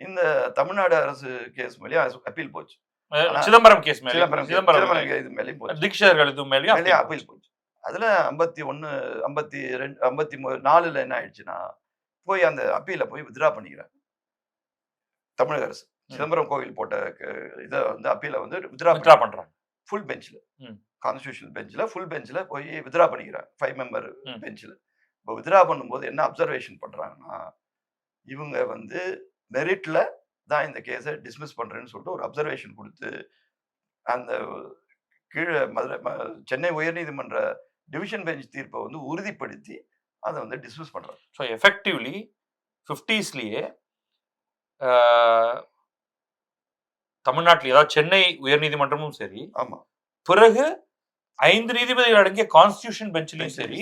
இந்த தமிழ்நாடு அரசு கேஸ் மேலேயும் அப்பீல் போச்சு, சிதம்பரம் கேஸ் மேலேயும் அப்பீல் போச்சு. அதுல 51, 52, 54ல என்ன ஆயிடுச்சுன்னா, போய் அந்த அப்பீல போய் வித்ரா பண்ணிக்கிறாங்க தமிழக அரசு. சிதம்பரம் கோவில் போட்ட இதை வந்து அப்பீல வந்து வித்ரா பண்றாங்க ஃபுல் பெஞ்ச்ல, கான்ஸ்டிடியூஷனல் பெஞ்ச்ல, ஃபுல் பெஞ்ச்ல போய் வித்ரா பண்ணிக்கிறாங்க 5 மெம்பர் பெஞ்ச்ல. இப்போ வித்ரா பண்ணும்போது என்ன அப்சர்வேஷன் பண்றாங்கன்னா, இவங்க வந்து மெரிட்ல தான் இந்த கேஸை டிஸ்மிஸ் பண்றேன்னு சொல்லிட்டு ஒரு அப்சர்வேஷன் கொடுத்து அந்த கீழே சென்னை உயர்நீதிமன்ற டிவிஷன் பெஞ்ச் தீர்ப்பை வந்து உறுதிப்படுத்தி அதை வந்து டிஸ்மிஸ் பண்றாங்க. ஸோ எஃபெக்டிவ்லி 50ஸ்லயே தமிழ்நாட்டில் ஏதாவது சென்னை உயர்நீதிமன்றமும் சரி, ஆமா, பிறகு 5 நீதிபதிகள் அடங்கிய கான்ஸ்டிடியூஷன் பெஞ்சிலையும் சரி,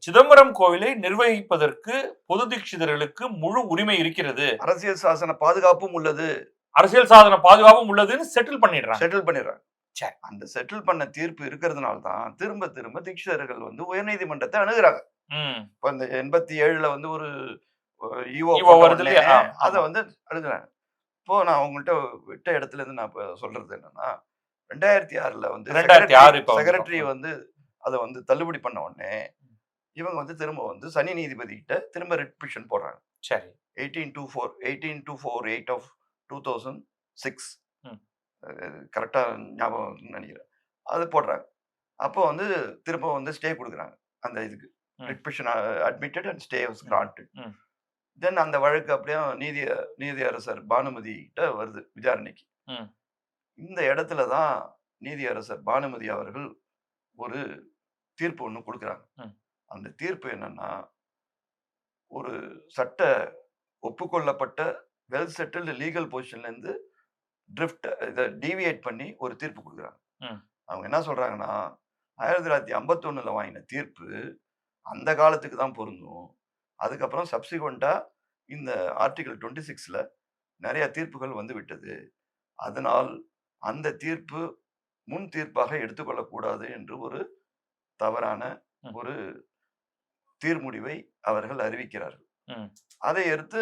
சிதம்பரம் கோவிலை நிர்வகிப்பதற்கு பொது தீட்சிதர்களுக்கு முழு உரிமை இருக்கிறது, அரசியல் சாசன பாதுகாப்பும் உள்ளது, அரசியல் சாதன பாதுகாப்பும் உள்ளதுன்னு செட்டில் பண்ணிடுறாங்க. சரி. அந்த செட்டில் பண்ண தீர்ப்பு இருக்கிறதுனால தான் திரும்ப திரும்ப தீட்சிதர்கள் வந்து உயர்நீதிமன்றத்தை அணுகுறாங்க. இப்ப இந்த 87ல வந்து ஒரு ஈவோ வருது இல்லையா, அதை வந்து அணுகுறாங்க. இப்போ நான் உங்கள்கிட்ட விட்ட இடத்துல இருந்து நான் இப்ப சொல்றது என்னன்னா, 2006ல வந்து செக்ரட்டரி வந்து அதை வந்து தள்ளுபடி பண்ண உடனே இவங்க வந்து திரும்ப வந்து சனி நீதிபதி கிட்ட திரும்ப ரிட் பிட்டிஷன் போடுறாங்க. சரி. 18248 ஆஃப் 2006 கரெக்டா ஞாபகம் நினைக்கிறேன், அது போடுறாங்க. அப்போ வந்து திரும்ப வந்து ஸ்டே கொடுக்குறாங்க அந்த இதுக்கு, writ petition admitted and stay was granted. Then அந்த வழக்கு அப்படியே நீதியரசர் பானுமதி கிட்ட வருது விசாரணைக்கு. இந்த இடத்துல தான் நீதியரசர் பானுமதி அவர்கள் ஒரு தீர்ப்பு ஒன்று கொடுக்குறாங்க. அந்த தீர்ப்பு என்னன்னா, ஒரு சட்ட ஒப்புக்கொள்ளப்பட்ட வெல் செட்டில்டு லீகல் பொசிஷன்ல இருந்து இதை டீவியேட் பண்ணி ஒரு தீர்ப்பு கொடுக்குறாங்க. அவங்க என்ன சொல்றாங்கன்னா, 1951ல வாங்கின தீர்ப்பு அந்த காலத்துக்கு தான் பொருந்தும். அதுக்கப்புறம் சப்சிக்வெண்டா இந்த ஆர்டிகல் 26ல நிறைய தீர்ப்புகள் வந்து விட்டது. அதனால் அந்த தீர்ப்பு முன் தீர்ப்பாக எடுத்துக்கொள்ளக்கூடாது என்று ஒரு தவறான ஒரு தீர்முடிவை அவர்கள் அறிவிக்கிறார்கள். அதை எடுத்து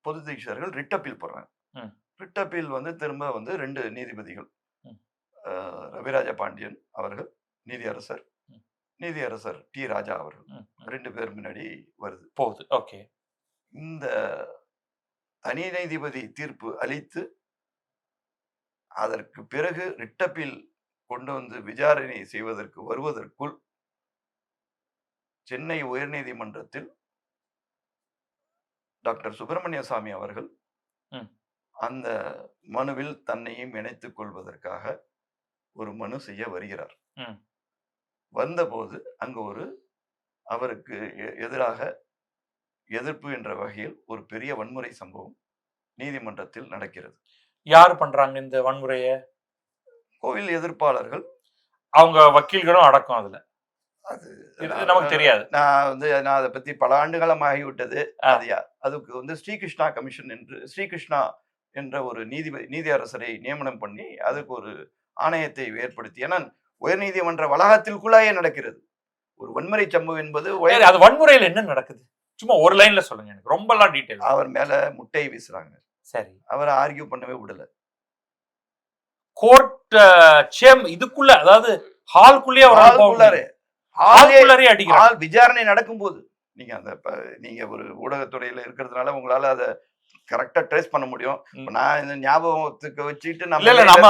பொது தீட்சிதர்கள் ரிட் அப்பீல் போடுறாங்க. ரிட் அப்பீல் வந்து திரும்ப வந்து 2 நீதிபதிகள், ரவிராஜ பாண்டியன் அவர்கள் நீதியரசர் டி ராஜா அவர்கள் 2 பேர் முன்னாடி வருது போகுது. ஓகே. இந்த தனி நீதிபதி தீர்ப்பு அளித்து அதற்கு பிறகு ரிட் அப்பீல் கொண்டு வந்து விசாரணை செய்வதற்கு வருவதற்குள் சென்னை உயர்நீதிமன்றத்தில் டாக்டர் சுப்பிரமணிய சாமி அவர்கள் அந்த மனுவில் தன்னையும் இணைத்துக் கொள்வதற்காக ஒரு மனு செய்ய வருகிறார். வந்தபோது அங்கு அவருக்கு எதிராக எதிர்ப்பு என்ற வகையில் ஒரு பெரிய வன்முறை சம்பவம் நீதிமன்றத்தில் நடக்கிறது. யார் பண்றாங்க இந்த வன்முறைய? கோவில் எதிர்ப்பாளர்கள், அவங்க வக்கீல்களும் அடக்கம். அதுல அது நமக்கு தெரியாது. நான் அதை பத்தி பல ஆண்டுகாலம் ஆகிவிட்டது. அதுக்கு வந்து ஸ்ரீகிருஷ்ணா கமிஷன் என்று ஸ்ரீகிருஷ்ணா என்ற ஒரு நீதியரசரை நியமனம் பண்ணி அதுக்கு ஒரு ஆணையத்தை ஏற்படுத்தி, ஏன்னா உயர்நீதிமன்ற வளாகத்திற்குள்ளாயே நடக்கிறது ஒரு வன்முறை சம்பவம் என்பது. அது வன்முறையில் என்ன நடக்குது சும்மா ஒரு லைன்ல சொல்லுங்க, எனக்கு ரொம்ப எல்லாம் டீடைல். அவர் மேல முட்டை வீசுறாங்க. சரி. அவரை ஆர்கியூ பண்ணவே விடல. கோர்ட் சேம் இதுக்குள்ள, அதாவது ஹால்குள்ளே விசாரணை நடக்கும் போது நீங்க ஒரு ஊடகத்துறையில இருக்கிறதுனால உங்களால அதை கரெக்டா ட்ரேஸ் பண்ண முடியும். நான் இந்த ஞாபகத்துக்கு வச்சுட்டு நம்ம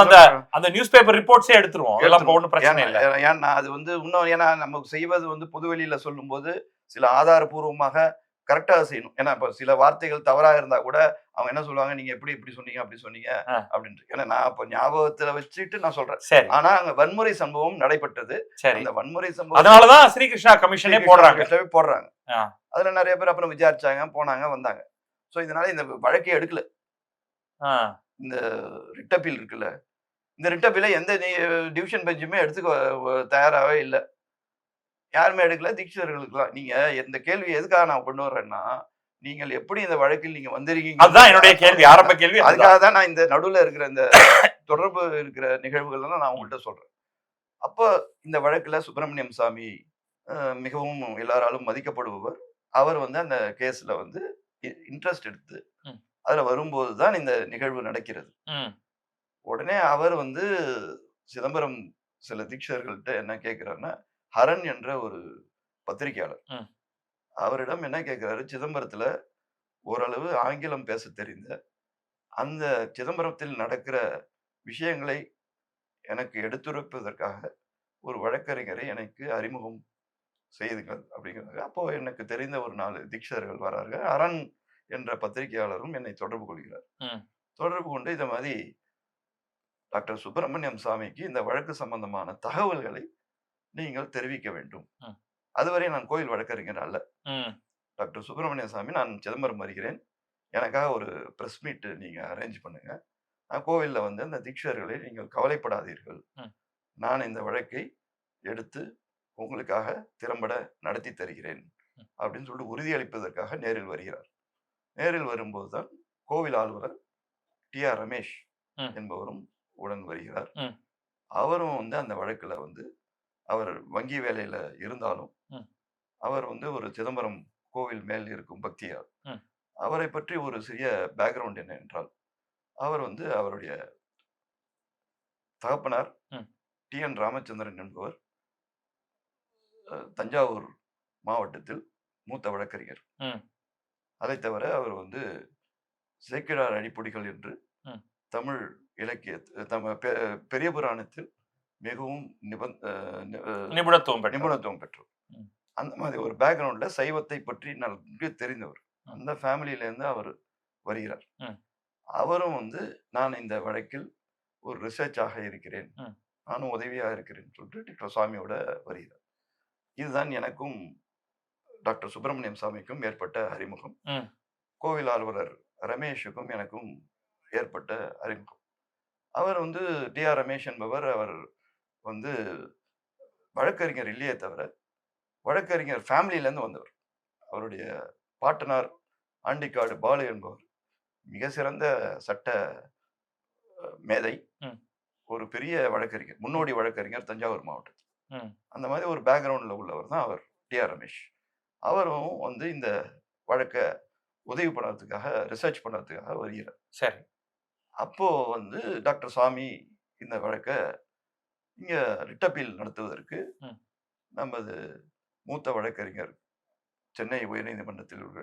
அந்த நியூஸ் பேப்பர் ரிப்போர்ட்ஸே எடுத்துருவோம். அதெல்லாம் ஒன்றும் பிரச்சனை இல்லை. ஏன்னா அது வந்து இன்னும், ஏன்னா நம்ம செய்வது வந்து பொதுவெளியில சொல்லும் போது சில ஆதாரபூர்வமாக கரெக்டாக செய்யணும். ஏன்னா இப்போ சில வார்த்தைகள் தவறாக இருந்தா கூட அவங்க என்ன சொல்லுவாங்க, நீங்க இப்படி சொன்னீங்க அப்படி சொன்னீங்க அப்படின்ட்டு. ஏன்னா நான் இப்போ ஞாபகத்துல வச்சுட்டு நான் சொல்றேன். ஆனா அங்க வன்முறை சம்பவம் நடைபெற்றது. அந்த வன்முறை சம்பவம் அதனாலதான் ஸ்ரீகிருஷ்ணா கமிஷனே போடுறாங்க. அதுல நிறைய பேர் அப்புறம் விசாரிச்சாங்க, போனாங்க, வந்தாங்க. ஸோ இதனால இந்த வழக்கை எடுக்கல. இந்த ரிட் அப்பீல் இருக்குல்ல, இந்த ரிட் அப்பீல எந்த டிவிஷன் பெஞ்சுமே எடுத்துக்க தயாராகவே இல்லை. யாருமே எடுக்கல. தீட்சிதர்களுக்குலாம் நீங்க இந்த கேள்வி எதுக்காக நான் கொண்டு வர்றேன்னா, நீங்கள் எப்படி இந்த வழக்கில் நீங்க வந்திருக்கீங்க, அதுதான் என்னுடைய கேள்வி, ஆரம்ப கேள்வி. அதுக்காக தான் நான் இந்த நடுவில் இருக்கிற இந்த தொடர்பு இருக்கிற நிகழ்வுகள் எல்லாம் நான் உங்கள்கிட்ட சொல்றேன். அப்போ இந்த வழக்குல சுப்பிரமணியம் சாமி மிகவும் எல்லாராலும் மதிக்கப்படுபவர். அவர் வந்து அந்த கேஸ்ல வந்து இன்ட்ரெஸ்ட் எடுத்து அதுல வரும்போது தான் இந்த நிகழ்வு நடக்கிறது. உடனே அவர் வந்து சிதம்பரம் சில தீட்சிதர்கள்ட்ட என்ன கேட்கிறாருன்னா, ஹரன் என்ற ஒரு பத்திரிகையாளர் அவரிடம் என்ன கேட்கிறாரு, சிதம்பரத்துல ஓரளவு ஆங்கிலம் பேச தெரிந்த, அந்த சிதம்பரத்தில் நடக்கிற விஷயங்களை எனக்கு எடுத்துரைப்பதற்காக ஒரு வழக்கறிஞரை எனக்கு அறிமுகம் செய்துங்கள் அப்படிங்கிறாங்க. அப்போ எனக்கு தெரிந்த ஒரு 4 தீட்சிதர்கள் வராங்க. ஹரன் என்ற பத்திரிகையாளரும் என்னை தொடர்பு கொள்கிறார். தொடர்பு கொண்டு இந்த மாதிரி டாக்டர் சுப்பிரமணியம் சாமிக்கு இந்த வழக்கு சம்பந்தமான தகவல்களை நீங்கள் தெரிவிக்க வேண்டும். அதுவரை நான் கோயில் வழக்கறிஞர் அல்ல, டாக்டர் சுப்பிரமணிய சாமி, நான் சிதம்பரம் வருகிறேன். எனக்காக ஒரு பிரஸ் மீட் நீங்க அரேஞ்ச் பண்ணுங்க. கோவில்ல வந்து அந்த தீட்சிதர்களை நீங்கள் கவலைப்படாதீர்கள். ம். நான் இந்த வழக்கை எடுத்து உங்களுக்காக திறம்பட நடத்தி தருகிறேன் ம். அப்படின்னு சொல்லிட்டு உறுதியளிப்பதற்காக நேரில் வருகிறார். நேரில் வரும்போது தான் கோவில் ஆளுநர் டி.ஆர். ரமேஷ் ம். என்பவரும் உடன் வருகிறார். ம். அவரும் வந்து அந்த வழக்குல வந்து அவர் வங்கி வேலையில இருந்தாலும் ம். அவர் வந்து ஒரு சிதம்பரம் கோவில் மேல் இருக்கும் பக்தியார். ம். அவரை பற்றி ஒரு சிறிய பேக்ரவுண்ட் என்ன என்றால், அவர் வந்து அவருடைய தகப்பனார் ம். டி.என். ராமச்சந்திரன் என்பவர் தஞ்சாவூர் மாவட்டத்தில் மூத்த வழக்கறிஞர். ம். அதை தவிர அவர் வந்து சேக்கிழார் அடிப்பொடிகள் என்று ம். தமிழ் இலக்கிய பெரிய புராணத்தில் மிகவும் நிபுணத்துவம் பெற்ற நிபுணத்துவம் பெற்றவர். ம். அந்த மாதிரி ஒரு பேக்ரவுண்ட்ல சைவத்தை பற்றி நன்கு தெரிந்தவர். ம். அந்த ஃபேமிலியில இருந்து அவர் வருகிறார். ம். அவரும் வந்து நான் இந்த வழக்கில் ஒரு ரிசர்ச்சாக இருக்கிறேன், ம். நானும் உதவியாக இருக்கிறேன்னு சொல்லிட்டு டாக்டர் சுவாமியோட வருகிறார். இதுதான் எனக்கும் டாக்டர் சுப்பிரமணியம் சாமிக்கும் ஏற்பட்ட அறிமுகம். ம். கோவில் ஆளுநர் ரமேஷுக்கும் எனக்கும் ஏற்பட்ட அறிமுகம். அவர் வந்து டி.ஆர். ரமேஷ் என்பவர் அவர் வந்து வழக்கறிஞர் இல்லையே தவிர வழக்கறிஞர் ஃபேமிலியிலேருந்து வந்தவர். அவருடைய பாட்டனார் ஆண்டிக்காடு பாலு என்பவர் மிக சிறந்த சட்ட மேதை, ம். ஒரு பெரிய வழக்கறிஞர், முன்னோடி வழக்கறிஞர் தஞ்சாவூர் மாவட்டத்தில். ம். அந்த மாதிரி ஒரு பேக்ரவுண்டில் உள்ளவர் தான் அவர் டி.ஆர். ரமேஷ். அவரும் வந்து இந்த வழக்கை உதவி பண்ணுறதுக்காக, ரிசர்ச் பண்ணுறதுக்காக வருகிறார். சரி. அப்போ வந்து டாக்டர் சாமி இந்த வழக்கை இங்க ரிட் அப்பீல் நடத்துவதற்கு ம். நமது மூத்த வழக்கறிஞர் சென்னை உயர்நீதிமன்றத்தில் உள்ள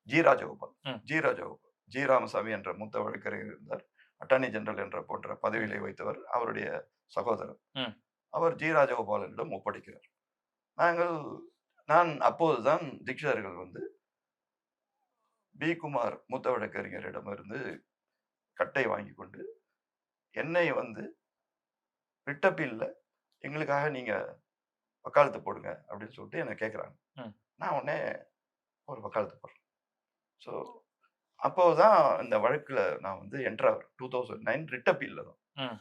ஜி. ராஜகோபால், ம். ஜி. ராமசாமி என்ற மூத்த வழக்கறிஞர் இருந்தார். அட்டார்னி ஜெனரல் என்ற போன்ற பதவியிலே வைத்தவர் அவருடைய சகோதரர். ம். அவர் ஜி. ராஜகோபாலனிடம் ஒப்படைக்கிறார். நான் அப்போதுதான் தீட்சிதர்கள் வந்து பி. குமார் மூத்த வழக்கறிஞரிடமிருந்து கட்டை வாங்கி கொண்டு என்னை வந்து ரிட் அப்பீல்ல எங்களுக்காக நீங்க வக்காலத்து போடுங்க அப்படின்னு சொல்லிட்டு என்னை கேட்குறாங்க. ம். நான் உடனே ஒரு வக்காலத்து போடுறேன். ஸோ அப்போதான் இந்த வழக்குல நான் வந்து என்டர் ஆகிறேன். 2009 ரிட் அப்பீல்ல தான். ம்.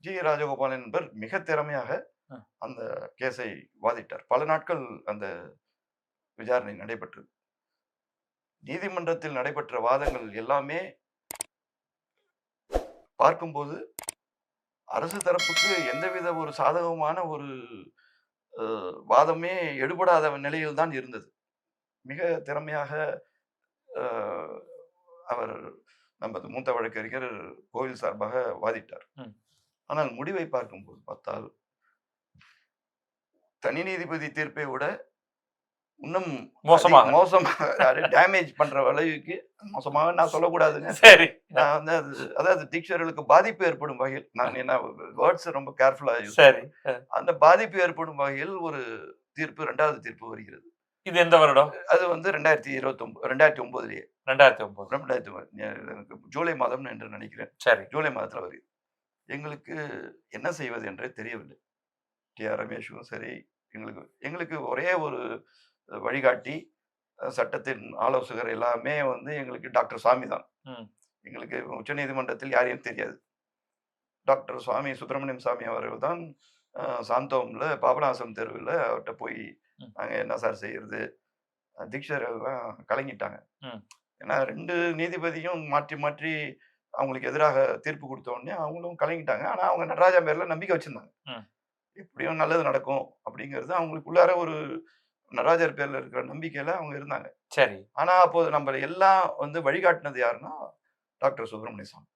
ஜி. ராஜகோபாலன் என்பவர் மிக திறமையாக ம். அந்த கேஸை வாதிட்டார். பல நாட்கள் அந்த விசாரணை நடைபெற்றது. நீதிமன்றத்தில் நடைபெற்ற வாதங்கள் எல்லாமே பார்க்கும்போது அரசு தரப்புக்கு எந்தவித ஒரு சாதகமான ஒரு வாதமே எடுபடாத நிலையில் தான் இருந்தது. மிக திறமையாக அவர் நமது மூத்த வழக்கறிஞர் கோவில் சார்பாக வாதிட்டார். ம். ஆனால் முடிவை பார்க்கும்போது பார்த்தால் தனி நீதிபதி தீர்ப்பை விட இன்னும் மோசமாக டேமேஜ் பண்ற அளவுக்கு மோசமாக நான் சொல்லக்கூடாதுங்க. சரி. நான் வந்து அதாவது தீட்சிதர்களுக்கு பாதிப்பு ஏற்படும் வகையில், நான் என்ன வேர்ட்ஸ் ரொம்ப கேர்ஃபுல்லா யூஸ் சரி. அந்த பாதிப்பு ஏற்படும் வகையில் ஒரு தீர்ப்பு, 2வது தீர்ப்பு வருகிறது. இது எந்த வருடம்? அது வந்து 2009 எனக்கு ஜூலை மாதம் என்று நினைக்கிறேன். சரி. ஜூலை மாதத்துல வருது. எங்களுக்கு என்ன செய்வது என்றே தெரியவில்லை. டி.ஆர். ரமேஷும் சரி, எங்களுக்கு ஒரே ஒரு வழிகாட்டி, சட்டத்தின் ஆலோசகர் எல்லாமே வந்து எங்களுக்கு டாக்டர் சாமி தான். எங்களுக்கு உச்ச நீதிமன்றத்தில் யாரையும் தெரியாது. டாக்டர் சுவாமி சுப்பிரமணியம் சாமி அவர்கள் தான் சாந்தோம்ல பாபநாசம் தெருவில் அவர்கிட்ட போய் நாங்கள் என்ன சார் செய்யறது, தீட்சிதர்கள்லாம் கலங்கிட்டாங்க. ஏன்னா 2 நீதிபதியும் மாற்றி மாற்றி அவங்களுக்கு எதிராக தீர்ப்பு கொடுத்த உடனே அவங்களும் கலங்கிட்டாங்க. ஆனால் அவங்க நடராஜா பேர்ல நம்பிக்கை வச்சிருந்தாங்க. எப்படியும் நல்லது நடக்கும் அப்படிங்கிறது அவங்களுக்குள்ளார ஒரு நடராஜர் பேர்ல இருக்கிற நம்பிக்கையில அவங்க இருந்தாங்க. சரி. ஆனா அப்போது நம்ம எல்லாம் வந்து வழிகாட்டினது யாருன்னா டாக்டர் சுப்பிரமணிய சாமி.